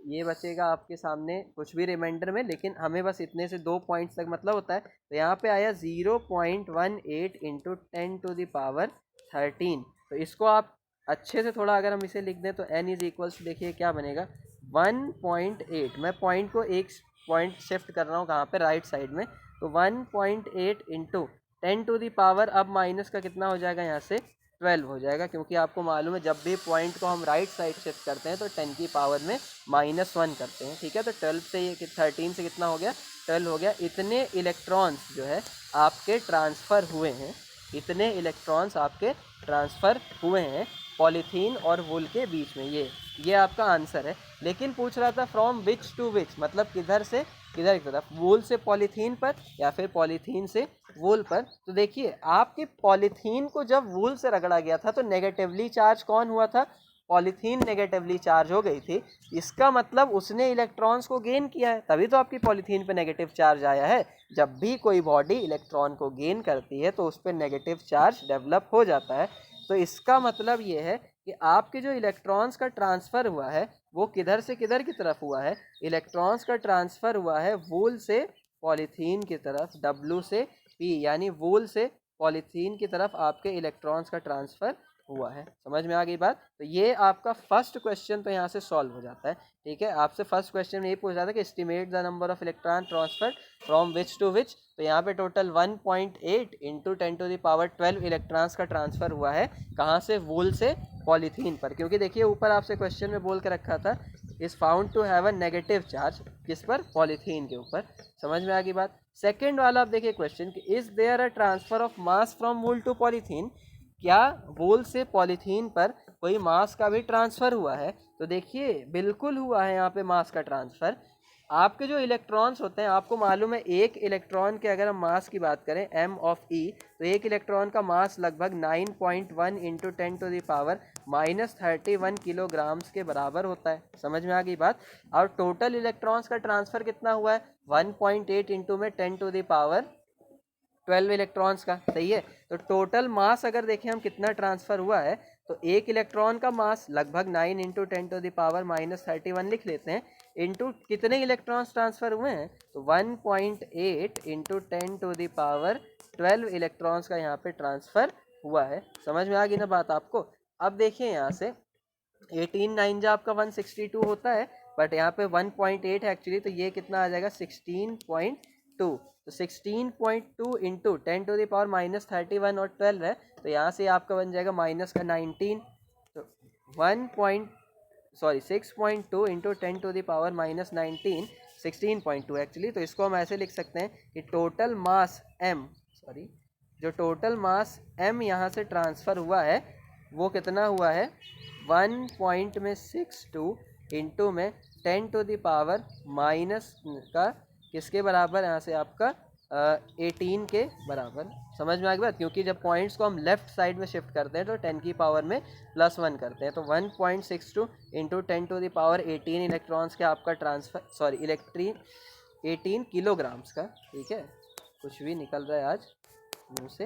ये बचेगा आपके सामने कुछ भी रिमाइंडर में, लेकिन हमें बस इतने से 2 पॉइंट्स तक मतलब होता है। तो यहाँ पे आया 0.18 × 10⁻13। तो इसको आप अच्छे से थोड़ा अगर हम इसे लिख दें तो n इज इक्वल्स, देखिए क्या बनेगा, 1.8। मैं पॉइंट को एक पॉइंट शिफ्ट कर रहा हूँ कहाँ पे, राइट साइड में। तो 1.8 × 10⁻, अब माइनस का कितना हो जाएगा, यहाँ से 12 हो जाएगा, क्योंकि आपको मालूम है जब भी पॉइंट को हम राइट साइड शिफ्ट करते हैं तो 10 की पावर में -1 करते हैं। ठीक है, तो 12 से ये 13 से कितना हो गया, 12 हो गया। इतने इलेक्ट्रॉन्स जो है आपके ट्रांसफ़र हुए हैं, इतने इलेक्ट्रॉन्स आपके ट्रांसफ़र हुए हैं पॉलीथीन और वूल के बीच में। ये आपका आंसर है। लेकिन पूछ रहा था फ्रॉम विच टू विच, मतलब किधर से किधर की तरफ, वूल से पॉलीथीन पर या फिर पॉलीथीन से वूल पर। तो देखिए आपके पॉलीथीन को जब वूल से रगड़ा गया था तो नेगेटिवली चार्ज कौन हुआ था, पॉलीथीन नेगेटिवली चार्ज हो गई थी, इसका मतलब उसने इलेक्ट्रॉन्स को गेन किया है, तभी तो आपकी पॉलीथीन पे नेगेटिव चार्ज आया है। जब भी कोई बॉडी इलेक्ट्रॉन को गेन करती है तो उस पर नेगेटिव चार्ज डेवलप हो जाता है। तो इसका मतलब ये है कि आपके जो इलेक्ट्रॉन्स का ट्रांसफ़र हुआ है वो किधर से किधर की तरफ हुआ है, इलेक्ट्रॉन्स का ट्रांसफ़र हुआ है वूल से पॉलीथीन की तरफ, W से P, यानी वूल से पॉलीथीन की तरफ आपके इलेक्ट्रॉन्स का ट्रांसफ़र हुआ है। समझ में आ गई बात? तो ये आपका फर्स्ट क्वेश्चन तो यहाँ से सॉल्व हो जाता है। ठीक है, आपसे फर्स्ट क्वेश्चन में ये पूछा था कि estimate the number of electron transfer from which to which, तो यहाँ पे टोटल 1.8 इंटू 10⁻12 इलेक्ट्रॉन्स का ट्रांसफ़र हुआ है। कहाँ से? वूल से पॉलीथीन पर, क्योंकि देखिए ऊपर आपसे क्वेश्चन में बोल के रखा था is found to have a negative charge, किस पर? पॉलीथीन के ऊपर। समझ में आ गई बात? सेकेंड वाला आप देखिए क्वेश्चन कि is there a transfer of mass from wool to polythene, क्या वूल से पॉलीथीन पर कोई मास का भी ट्रांसफ़र हुआ है? तो देखिए बिल्कुल हुआ है यहाँ पे मास का ट्रांसफ़र। आपके जो इलेक्ट्रॉन्स होते हैं, आपको मालूम है एक इलेक्ट्रॉन के अगर हम मास की बात करें m ऑफ e, तो एक इलेक्ट्रॉन का मास लगभग 9.1 इंटू 10⁻31 किलोग्राम्स के बराबर होता है। समझ में आ गई बात? और टोटल इलेक्ट्रॉन्स का ट्रांसफ़र कितना हुआ है? 1.8 इंटू में 10⁻12 इलेक्ट्रॉन्स का। सही है, तो टोटल मास अगर देखें हम कितना ट्रांसफ़र हुआ है, तो एक इलेक्ट्रॉन का मास लगभग 9 इंटू 10⁻31 लिख लेते हैं, इंटू कितने इलेक्ट्रॉन्स ट्रांसफ़र हुए हैं, तो 1.8 इंटू 10⁻12 इलेक्ट्रॉन्स का यहाँ पे ट्रांसफ़र हुआ है। समझ में आ गई ना बात आपको? अब देखिए यहाँ से 18 9 जा आपका 162 होता है, बट यहाँ पे 1.8 है एक्चुअली, तो ये कितना आ जाएगा? 16.2। तो 16.2 इंटू 10⁻31 और 12 है, तो यहाँ से आपका बन जाएगा माइनस का 19। तो 6.2 इंटू 10⁻19, 16.2 एक्चुअली। तो इसको हम ऐसे लिख सकते हैं कि टोटल मास जो टोटल मास m यहाँ से ट्रांसफ़र हुआ है वो कितना हुआ है? 1.62 इंटू में 10⁻⁻, किसके बराबर? यहाँ से आपका 18 के बराबर। समझ में आ गई बात? क्योंकि जब पॉइंट्स को हम लेफ्ट साइड में शिफ्ट करते हैं तो 10 की पावर में +1 करते हैं। तो 1.62 इंटू 10⁻18 इलेक्ट्रॉन्स के आपका ट्रांसफ़र, 18 किलोग्राम्स का। ठीक है, कुछ भी निकल रहा है आज मुँह से,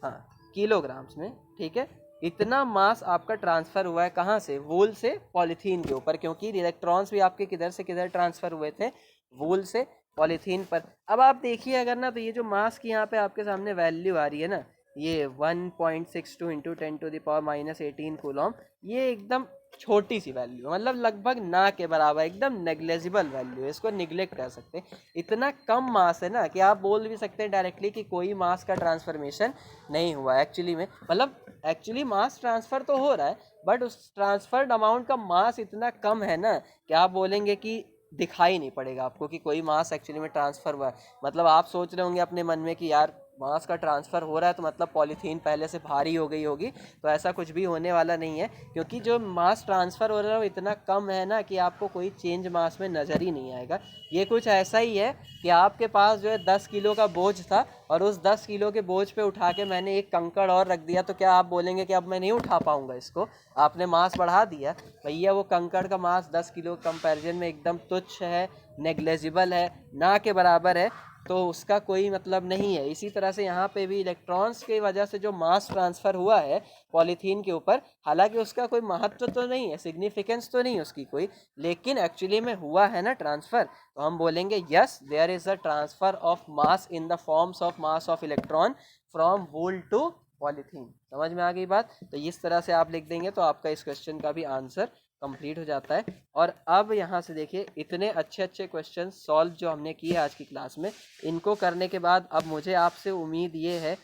हाँ, किलोग्राम्स में। ठीक है, इतना मास आपका ट्रांसफ़र हुआ है कहाँ से? वूल से पॉलीथीन के ऊपर, क्योंकि इलेक्ट्रॉन्स भी आपके किधर से किधर ट्रांसफ़र हुए थे? वूल से पॉलीथीन पर। अब आप देखिए अगर ना, तो ये जो मास की यहाँ पे आपके सामने वैल्यू आ रही है ना, ये 1.62 इंटू 10⁻18 कूलम, ये एकदम छोटी सी वैल्यू, मतलब लगभग ना के बराबर, एकदम नेग्लेजिबल वैल्यू है, इसको निगलेक्ट कर सकते हैं। इतना कम मास है ना कि आप बोल भी सकते हैं डायरेक्टली कि कोई मास का ट्रांसफॉर्मेशन नहीं हुआ एक्चुअली में। मतलब एक्चुअली मास ट्रांसफ़र तो हो रहा है, बट उस ट्रांसफर्ड अमाउंट का मास इतना कम है ना कि आप बोलेंगे कि दिखाई नहीं पड़ेगा आपको कि कोई मास एक्चुअली में ट्रांसफ़र हुआ है। मतलब आप सोच रहे होंगे अपने मन में कि यार मास का ट्रांसफ़र हो रहा है तो मतलब पॉलीथीन पहले से भारी हो गई होगी, तो ऐसा कुछ भी होने वाला नहीं है, क्योंकि जो मास ट्रांसफ़र हो रहा है वो इतना कम है ना कि आपको कोई चेंज मास में नज़र ही नहीं आएगा। ये कुछ ऐसा ही है कि आपके पास जो है 10 किलो का बोझ था, और उस 10 किलो के बोझ पे उठा के मैंने एक कंकड़ और रख दिया, तो क्या आप बोलेंगे कि अब मैं नहीं उठा पाऊँगा इसको? आपने मास बढ़ा दिया। भैया वो कंकड़ का मास 10 किलो कंपैरिजन में एकदम तुच्छ है, नेग्लेजिबल है, ना के बराबर है, तो उसका कोई मतलब नहीं है। इसी तरह से यहाँ पे भी इलेक्ट्रॉन्स की वजह से जो मास ट्रांसफ़र हुआ है पॉलीथीन के ऊपर, हालांकि उसका कोई महत्व तो नहीं है, सिग्निफिकेंस तो नहीं है उसकी कोई, लेकिन एक्चुअली में हुआ है ना ट्रांसफ़र, तो हम बोलेंगे yes there is a transfer of mass in the forms of mass of electron from wool to polythene. समझ में आ गई बात? तो इस तरह से आप लिख देंगे तो आपका इस क्वेश्चन का भी आंसर कंप्लीट हो जाता है। और अब यहाँ से देखिए इतने अच्छे अच्छे क्वेश्चन सॉल्व जो हमने किए आज की क्लास में, इनको करने के बाद अब मुझे आपसे उम्मीद ये है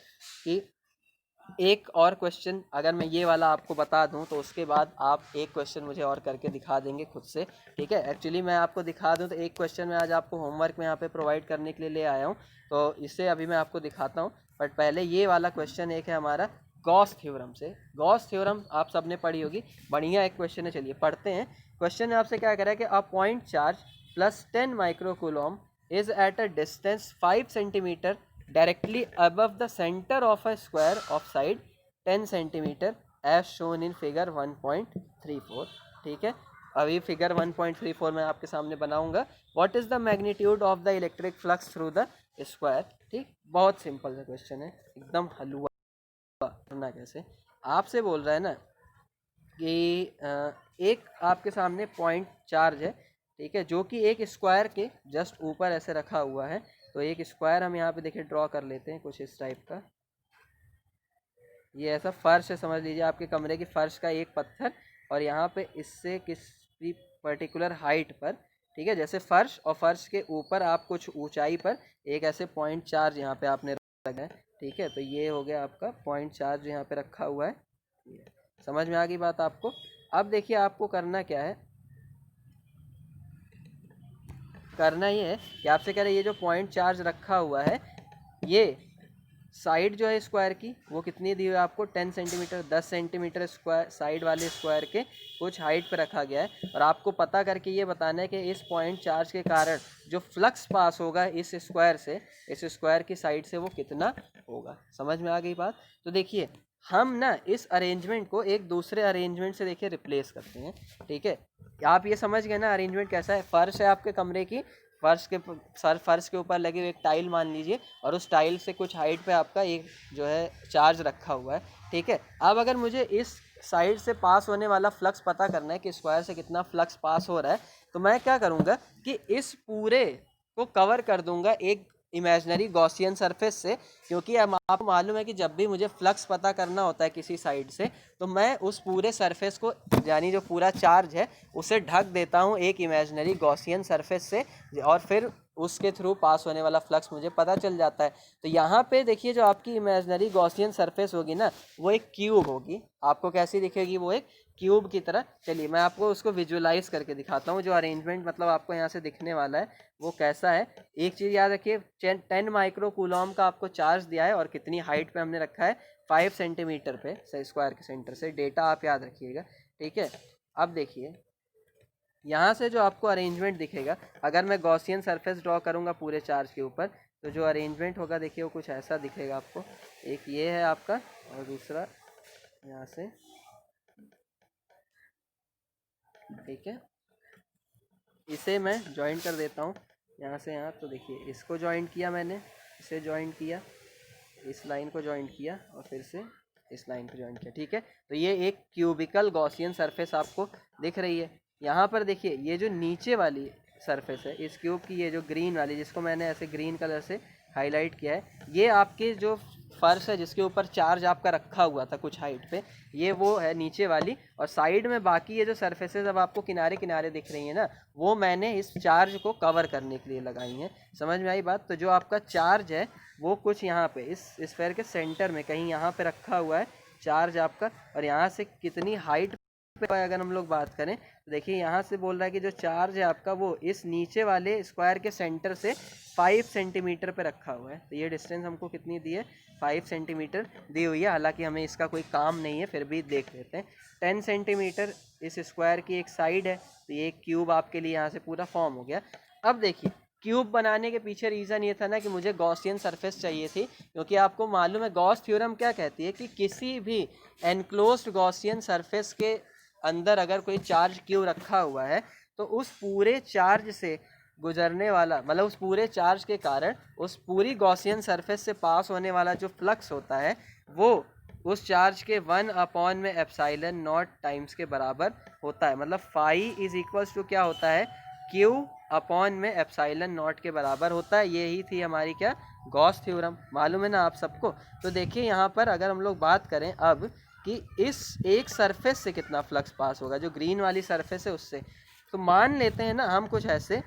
कि एक और क्वेश्चन अगर मैं ये वाला आपको बता दूं तो उसके बाद आप एक क्वेश्चन मुझे और करके दिखा देंगे खुद से। ठीक है, एक्चुअली मैं आपको दिखा दूं तो एक क्वेश्चन मैं आज आपको होमवर्क में यहाँ पे प्रोवाइड करने के लिए ले आया हूँ, तो इसे अभी मैं आपको दिखाता हूँ। बट पहले ये वाला क्वेश्चन एक है हमारा गॉस थ्योरम से। गॉस थ्योरम आप सबने पढ़ी होगी, बढ़िया एक क्वेश्चन है, चलिए पढ़ते हैं। क्वेश्चन में आपसे क्या करा है कि a point charge plus 10 microcoulomb is at a distance 5 centimetre directly above the center of a square of side 10 centimeter as shown in figure 1.34। ठीक है, अभी फिगर 1.34 मैं आपके सामने बनाऊंगा। What is the magnitude of the electric flux through the square. ठीक, बहुत सिंपल सा क्वेश्चन है, एकदम हलवा। करना कैसे, आपसे बोल रहा है ना कि एक आपके सामने पॉइंट चार्ज है, ठीक है, जो कि एक स्क्वायर के जस्ट ऊपर ऐसे रखा हुआ है। तो एक स्क्वायर हम यहाँ पे देखिए ड्रॉ कर लेते हैं कुछ इस टाइप का। ये ऐसा फर्श है, समझ लीजिए आपके कमरे की फर्श का एक पत्थर, और यहाँ पे इससे किसी पर्टिकुलर हाइट पर, ठीक है, जैसे फर्श और फर्श के ऊपर आप कुछ ऊंचाई पर एक ऐसे पॉइंट चार्ज यहाँ पे आपने रखा है। ठीक है, तो ये हो गया आपका पॉइंट चार्ज यहाँ पे रखा हुआ है। समझ में आ गई बात आपको। अब देखिए आपको करना क्या है, करना ये है कि आपसे कह रहे ये जो पॉइंट चार्ज रखा हुआ है, ये साइड जो है स्क्वायर की वो कितनी दी हुई है आपको, 10 सेंटीमीटर, 10 सेंटीमीटर स्क्वायर साइड वाले स्क्वायर के कुछ हाइट पे रखा गया है। और आपको पता करके ये बताना है कि इस पॉइंट चार्ज के कारण जो फ्लक्स पास होगा इस स्क्वायर से, इस स्क्वायर की साइड से, वो कितना होगा। समझ में आ गई बात। तो देखिए हम ना इस अरेंजमेंट को एक दूसरे अरेंजमेंट से देखिए रिप्लेस करते हैं। ठीक है, आप ये समझ गए ना अरेंजमेंट कैसा है। फर्श है आपके कमरे की, फर्श के ऊपर लगे हुए एक टाइल मान लीजिए, और उस टाइल से कुछ हाइट पे आपका एक जो है चार्ज रखा हुआ है। ठीक है, अब अगर मुझे इस साइड से पास होने वाला फ्लक्स पता करना है कि स्क्वायर से कितना फ्लक्स पास हो रहा है, तो मैं क्या करूँगा कि इस पूरे को कवर कर दूंगा एक इमेजनरी गॉसियन सरफेस से। क्योंकि अब आपको मालूम है कि जब भी मुझे फ्लक्स पता करना होता है किसी साइड से, तो मैं उस पूरे सरफेस को, यानी जो पूरा चार्ज है, उसे ढक देता हूँ एक इमेजनरी गॉसियन सरफेस से, और फिर उसके थ्रू पास होने वाला फ्लक्स मुझे पता चल जाता है। तो यहाँ पे देखिए जो आपकी इमेजनरी गॉसियन सरफेस होगी ना, वो एक क्यूब होगी। आपको कैसी दिखेगी, वो एक क्यूब की तरह। चलिए मैं आपको उसको विजुअलाइज करके दिखाता हूँ, जो अरेंजमेंट मतलब आपको यहाँ से दिखने वाला है वो कैसा है। एक चीज़ याद रखिए, 10 माइक्रो कूलॉम का आपको चार्ज दिया है, और कितनी हाइट पे हमने रखा है, 5 सेंटीमीटर पे स्क्वायर के सेंटर से। डेटा आप याद रखिएगा। ठीक है, अब देखिए यहाँ से जो आपको अरेंजमेंट दिखेगा, अगर मैं गॉसियन सरफेस ड्रॉ करूँगा पूरे चार्ज के ऊपर, तो जो अरेंजमेंट होगा देखिए वो कुछ ऐसा दिखेगा आपको। एक ये है आपका, और दूसरा यहाँ से। ठीक है, इसे मैं ज्वाइन कर देता हूँ यहाँ से यहाँ। तो देखिए इसको ज्वाइन किया मैंने, इसे ज्वाइन किया, इस लाइन को ज्वाइन किया, और फिर से इस लाइन को ज्वाइन किया। ठीक है, तो ये एक क्यूबिकल गॉसियन सरफेस आपको दिख रही है। यहाँ पर देखिए ये जो नीचे वाली सरफेस है इस क्यूब की, ये जो ग्रीन वाली, जिसको मैंने ऐसे ग्रीन कलर से हाईलाइट किया है, ये आपके जो फर्श है जिसके ऊपर चार्ज आपका रखा हुआ था कुछ हाइट पे, ये वो है नीचे वाली। और साइड में बाकी ये जो सरफेसेस अब आपको किनारे किनारे दिख रही है ना, वो मैंने इस चार्ज को कवर करने के लिए लगाई हैं। समझ में आई बात। तो जो आपका चार्ज है वो कुछ यहाँ पे इस स्फेयर के सेंटर में कहीं यहाँ पे रखा हुआ है चार्ज आपका। और यहाँ से कितनी हाइट पे अगर हम लोग बात करें, तो देखिए यहाँ से बोल रहा है कि जो चार्ज है आपका वो इस नीचे वाले स्क्वायर के सेंटर से 5 सेंटीमीटर पे रखा हुआ है। तो ये डिस्टेंस हमको कितनी दी है, 5 सेंटीमीटर दी हुई है। हालांकि हमें इसका कोई काम नहीं है, फिर भी देख लेते हैं। 10 सेंटीमीटर इस स्क्वायर की एक साइड है, तो ये क्यूब आपके लिए यहाँ से पूरा फॉर्म हो गया। अब देखिए क्यूब बनाने के पीछे रीज़न ये था ना कि मुझे गॉसियन सरफेस चाहिए थी, क्योंकि आपको मालूम है गॉस थ्योरम क्या कहती है कि किसी भी एनक्लोज्ड गॉसियन सरफेस के अंदर अगर कोई चार्ज क्यू रखा हुआ है, तो उस पूरे चार्ज से गुजरने वाला, मतलब उस पूरे चार्ज के कारण उस पूरी गॉसियन सरफेस से पास होने वाला जो फ्लक्स होता है, वो उस चार्ज के 1 में एप्सिलॉन नॉट टाइम्स के बराबर होता है। मतलब फाई इज इक्वल्स टू क्या होता है, क्यू अपॉन में एप्सिलॉन नॉट के बराबर होता है। यही थी हमारी क्या, गॉस थ्योरम। मालूम है ना आप सबको। तो देखिए यहाँ पर अगर हम लोग बात करें अब कि इस एक सरफेस से कितना फ्लक्स पास होगा, जो ग्रीन वाली सरफेस है उससे, तो मान लेते हैं ना हम कुछ ऐसे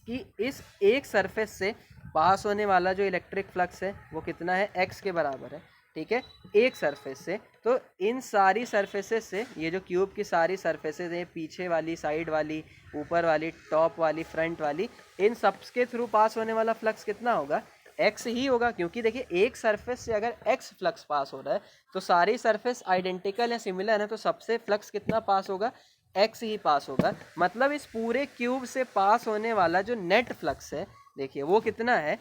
कि इस एक सरफेस से पास होने वाला जो इलेक्ट्रिक फ्लक्स है वो कितना है, x के बराबर है। ठीक है, एक सरफेस से। तो इन सारी सरफेसेस से, ये जो क्यूब की सारी सरफेसेस हैं, पीछे वाली, साइड वाली, ऊपर वाली, टॉप वाली, फ्रंट वाली, इन सब के थ्रू पास होने वाला फ्लक्स कितना होगा, x ही होगा। क्योंकि देखिए एक सरफेस से अगर x फ्लक्स पास हो रहा है, तो सारी सरफेस आइडेंटिकल या सिमिलर है, तो सबसे फ्लक्स कितना पास होगा, x ही पास होगा। मतलब इस पूरे क्यूब से पास होने वाला जो नेट फ्लक्स है, देखिए वो कितना है,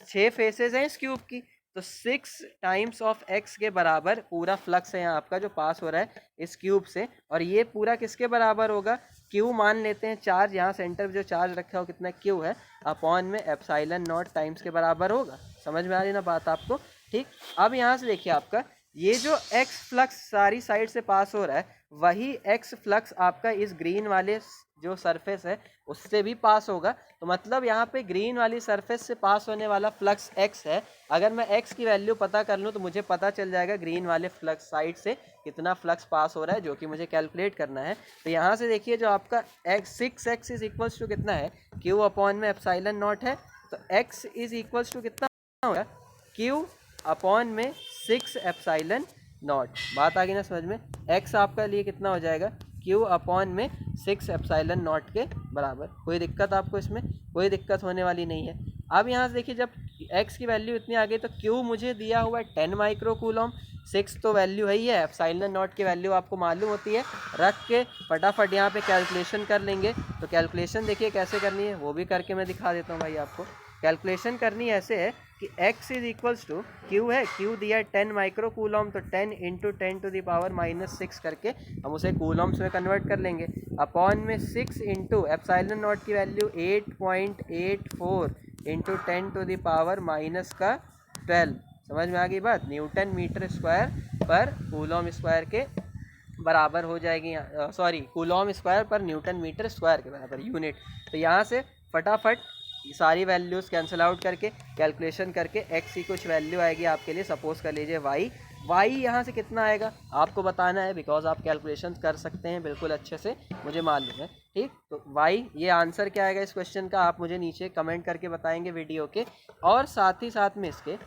6 फेसेस हैं इस क्यूब की, तो 6 टाइम्स ऑफ x के बराबर पूरा फ्लक्स है यहाँ आपका जो पास हो रहा है इस क्यूब से, और ये पूरा किसके बराबर होगा, q मान लेते हैं, चार्ज यहाँ सेंटर जो चार्ज रखा हो कितना q है, अपॉन में एप्सिलॉन नॉट टाइम्स के बराबर होगा। समझ में आ रही ना बात आपको, ठीक। अब यहाँ से देखिए आपका ये जो x फ्लक्स सारी साइड से पास हो रहा है, वही x फ्लक्स आपका इस ग्रीन वाले जो सरफेस है उससे भी पास होगा। तो मतलब यहाँ पे ग्रीन वाली सरफेस से पास होने वाला फ्लक्स x है। अगर मैं x की वैल्यू पता कर लूँ तो मुझे पता चल जाएगा ग्रीन वाले फ्लक्स साइड से कितना फ्लक्स पास हो रहा है, जो कि मुझे कैलकुलेट करना है। तो यहाँ से देखिए जो आपका सिक्स इज इक्वल्स टू कितना है, q अपॉन में एप्सिलॉन नॉट है, तो x इज इक्वल्स टू कितना होगा, q अपॉन में 6 एप्सिलॉन नॉट। बात आ गई ना समझ में, x आपका लिए कितना हो जाएगा, q अपॉन में 6 एप्सिलॉन नॉट के बराबर। कोई दिक्कत आपको इसमें, कोई दिक्कत होने वाली नहीं है। अब यहाँ से देखिए जब x की वैल्यू इतनी आ गई तो q मुझे दिया हुआ है 10 माइक्रो कूलम, 6 तो वैल्यू है ही है, एप्सिलॉन नॉट की वैल्यू आपको मालूम होती है, रख के फटाफट यहाँ पे कैलकुलेशन कर लेंगे। तो कैलकुलेशन देखिए कैसे करनी है वो भी करके मैं दिखा देता हूँ भाई आपको। कैलकुलेशन करनी ऐसे है कि x is equals to q है, q दिया है 10 माइक्रो कूलम, तो 10 इंटू 10 टू द पावर -6 करके हम उसे कूलम्स में कन्वर्ट कर लेंगे, अपॉन में 6 इंटू एप्सिलॉन नॉट की value 8.84 into 10 to the power -12। समझ में आ गई बात, न्यूटन मीटर स्क्वायर पर कूलम स्क्वायर के बराबर हो जाएगी, सॉरी कूलम स्क्वायर पर न्यूटन मीटर स्क्वायर के बराबर यूनिट। तो यहाँ से फटाफट सारी वैल्यूज़ कैंसिल आउट करके कैलकुलेशन करके x की कुछ वैल्यू आएगी आपके लिए, सपोज कर लीजिए y यहाँ से कितना आएगा आपको बताना है, बिकॉज आप कैलकुलेशन कर सकते हैं बिल्कुल अच्छे से, मुझे मालूम है, ठीक। तो y ये आंसर क्या आएगा इस क्वेश्चन का आप मुझे नीचे कमेंट करके बताएंगे वीडियो के। और साथ ही साथ में इसके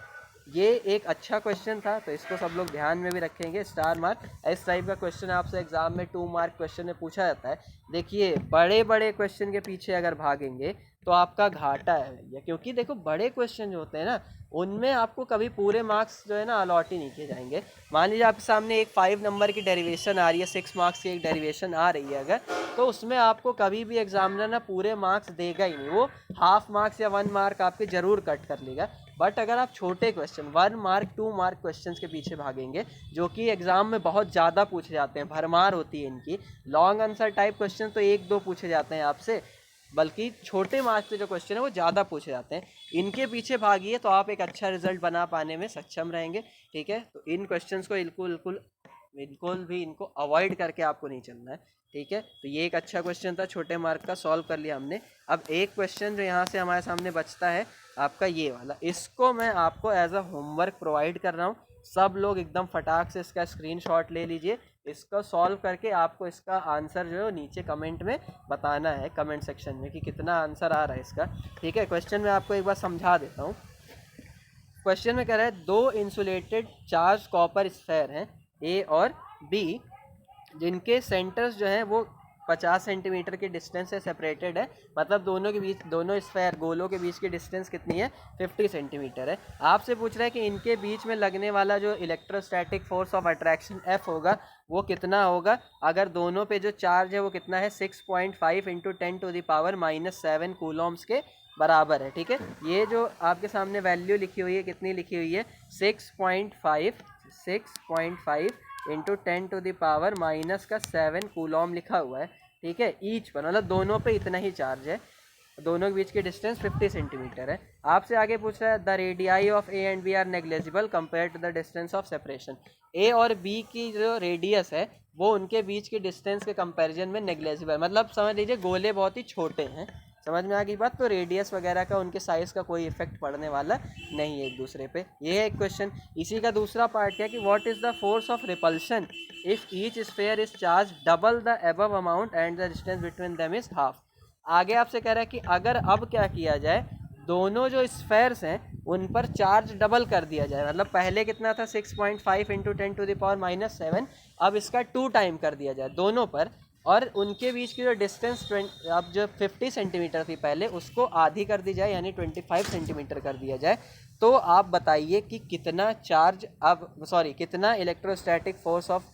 ये एक अच्छा क्वेश्चन था तो इसको सब लोग ध्यान में भी रखेंगे, स्टार मार्क। इस टाइप का क्वेश्चन आपसे एग्जाम में 2 मार्क क्वेश्चन में पूछा जाता है। देखिए बड़े बड़े क्वेश्चन के पीछे अगर भागेंगे तो आपका घाटा है भैया, क्योंकि देखो बड़े क्वेश्चन जो होते हैं ना उनमें आपको कभी पूरे मार्क्स जो है ना अलॉट ही नहीं किए जाएंगे। मान लीजिए आपके सामने एक 5 नंबर की डेरिवेशन आ रही है, 6 मार्क्स की एक डेरिवेशन आ रही है अगर, तो उसमें आपको कभी भी एग्जामिनर ना पूरे मार्क्स देगा ही नहीं, वो हाफ मार्क्स या 1 मार्क आपके ज़रूर कट कर लेगा। बट अगर आप छोटे क्वेश्चन 1 मार्क 2 मार्क क्वेश्चन के पीछे भागेंगे जो कि एग्जाम में बहुत ज़्यादा पूछे जाते हैं, भरमार होती है इनकी, लॉन्ग आंसर टाइप क्वेश्चन तो 1-2 पूछे जाते हैं आपसे, बल्कि छोटे मार्क्स के जो क्वेश्चन है वो ज़्यादा पूछे जाते हैं, इनके पीछे भागिए तो आप एक अच्छा रिजल्ट बना पाने में सक्षम रहेंगे, ठीक है। तो इन क्वेश्चंस को बिल्कुल भी इनको अवॉइड करके आपको नहीं चलना है, ठीक है। तो ये एक अच्छा क्वेश्चन था छोटे मार्क का, सॉल्व कर लिया हमने। अब एक क्वेश्चन जो यहाँ से हमारे सामने बचता है आपका ये वाला, इसको मैं आपको एज अ होमवर्क प्रोवाइड कर रहा हूँ। सब लोग एकदम फटाक से इसका स्क्रीनशॉट ले लीजिए, इसको सॉल्व करके आपको इसका आंसर जो है नीचे कमेंट में बताना है, कमेंट सेक्शन में कि कितना आंसर आ रहा है इसका, ठीक है। क्वेश्चन में आपको एक बार समझा देता हूँ। क्वेश्चन में कह रहा है 2 इंसुलेटेड चार्ज कॉपर स्फेयर हैं ए और बी, जिनके सेंटर्स जो हैं वो 50 सेंटीमीटर के डिस्टेंस से सेपरेटेड है, मतलब दोनों के बीच, दोनों स्फेयर गोलों के बीच की डिस्टेंस कितनी है, 50 सेंटीमीटर है। आपसे पूछ रहा है कि इनके बीच में लगने वाला जो electrostatic force of attraction F होगा वो कितना होगा, अगर दोनों पे जो चार्ज है वो कितना है 6.5 into 10 to the power -7 coulombs के बराबर है, ठीक है। ये जो आपके सामने वैल्यू लिखी हुई है कितनी लिखी हुई है, 6.5 into 10 to the power -7 coulomb लिखा हुआ है, ठीक है, ईच पर, मतलब दोनों पे इतना ही चार्ज है, दोनों के बीच की डिस्टेंस 50 सेंटीमीटर है। आपसे आगे पूछ रहा है the radii of A and B are negligible compare to the distance of separation. A और बी की जो रेडियस है वो उनके बीच की डिस्टेंस के कंपैरिजन में नेग्लेजिबल, मतलब समझ लीजिए गोले बहुत ही छोटे हैं, समझ में आ गई बात। तो रेडियस वगैरह का उनके साइज़ का कोई इफेक्ट पड़ने वाला नहीं है एक दूसरे पे। ये है एक क्वेश्चन। इसी का दूसरा पार्ट क्या कि what is the force of repulsion if each sphere is charge double the above amount and the distance between them is half. आगे आपसे कह रहा है कि अगर अब क्या किया जाए, दोनों जो स्फेयर्स हैं उन पर चार्ज डबल कर दिया जाए, मतलब पहले कितना था 6.5 इंटू 10 टू द पावर -7, अब इसका 2 टाइम कर दिया जाए दोनों पर, और उनके बीच की जो डिस्टेंस अब जो 50 सेंटीमीटर थी पहले उसको आधी कर दी जाए, यानी 25 सेंटीमीटर कर दिया जाए। तो आप बताइए कि कितना चार्ज कितना इलेक्ट्रोस्टैटिक फोर्स ऑफ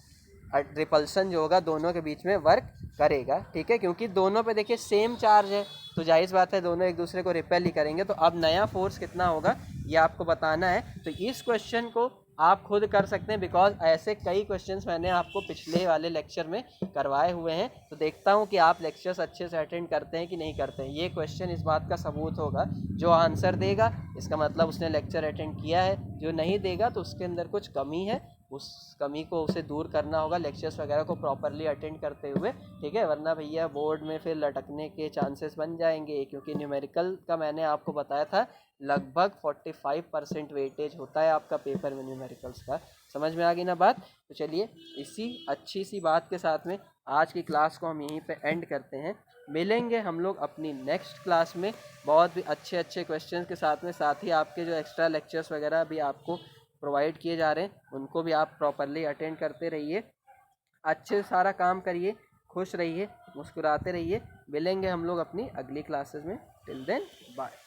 रिपल्सन जो होगा दोनों के बीच में वर्क करेगा, ठीक है, क्योंकि दोनों पे देखिए सेम चार्ज है, तो जाहिर बात है दोनों एक दूसरे को रिपेल ही करेंगे। तो अब नया फोर्स कितना होगा ये आपको बताना है। तो इस क्वेश्चन को आप खुद कर सकते हैं, बिकॉज ऐसे कई क्वेश्चंस मैंने आपको पिछले वाले लेक्चर में करवाए हुए हैं। तो देखता हूँ कि आप लेक्चर्स अच्छे से अटेंड करते हैं कि नहीं करते हैं। ये क्वेश्चन इस बात का सबूत होगा, जो आंसर देगा इसका मतलब उसने लेक्चर अटेंड किया है, जो नहीं देगा तो उसके अंदर कुछ कमी है, उस कमी को उसे दूर करना होगा लेक्चर्स वगैरह को प्रॉपरली अटेंड करते हुए, ठीक है। वरना भैया बोर्ड में फिर लटकने के चांसेस बन जाएंगे, क्योंकि न्यूमेरिकल का मैंने आपको बताया था लगभग 45% वेटेज होता है आपका पेपर में न्यूमेरिकल्स का। समझ में आ गई ना बात। तो चलिए इसी अच्छी सी बात के साथ में आज की क्लास को हम यहीं पे एंड करते हैं। मिलेंगे हम लोग अपनी नेक्स्ट क्लास में बहुत भी अच्छे अच्छे क्वेश्चंस के साथ में। साथ ही आपके जो एक्स्ट्रा लेक्चर्स वगैरह भी आपको प्रोवाइड किए जा रहे हैं उनको भी आप प्रॉपरली अटेंड करते रहिए, अच्छे से सारा काम करिए, खुश रहिए, मुस्कुराते रहिए। मिलेंगे हम लोग अपनी अगली क्लासेस में। Till then bye.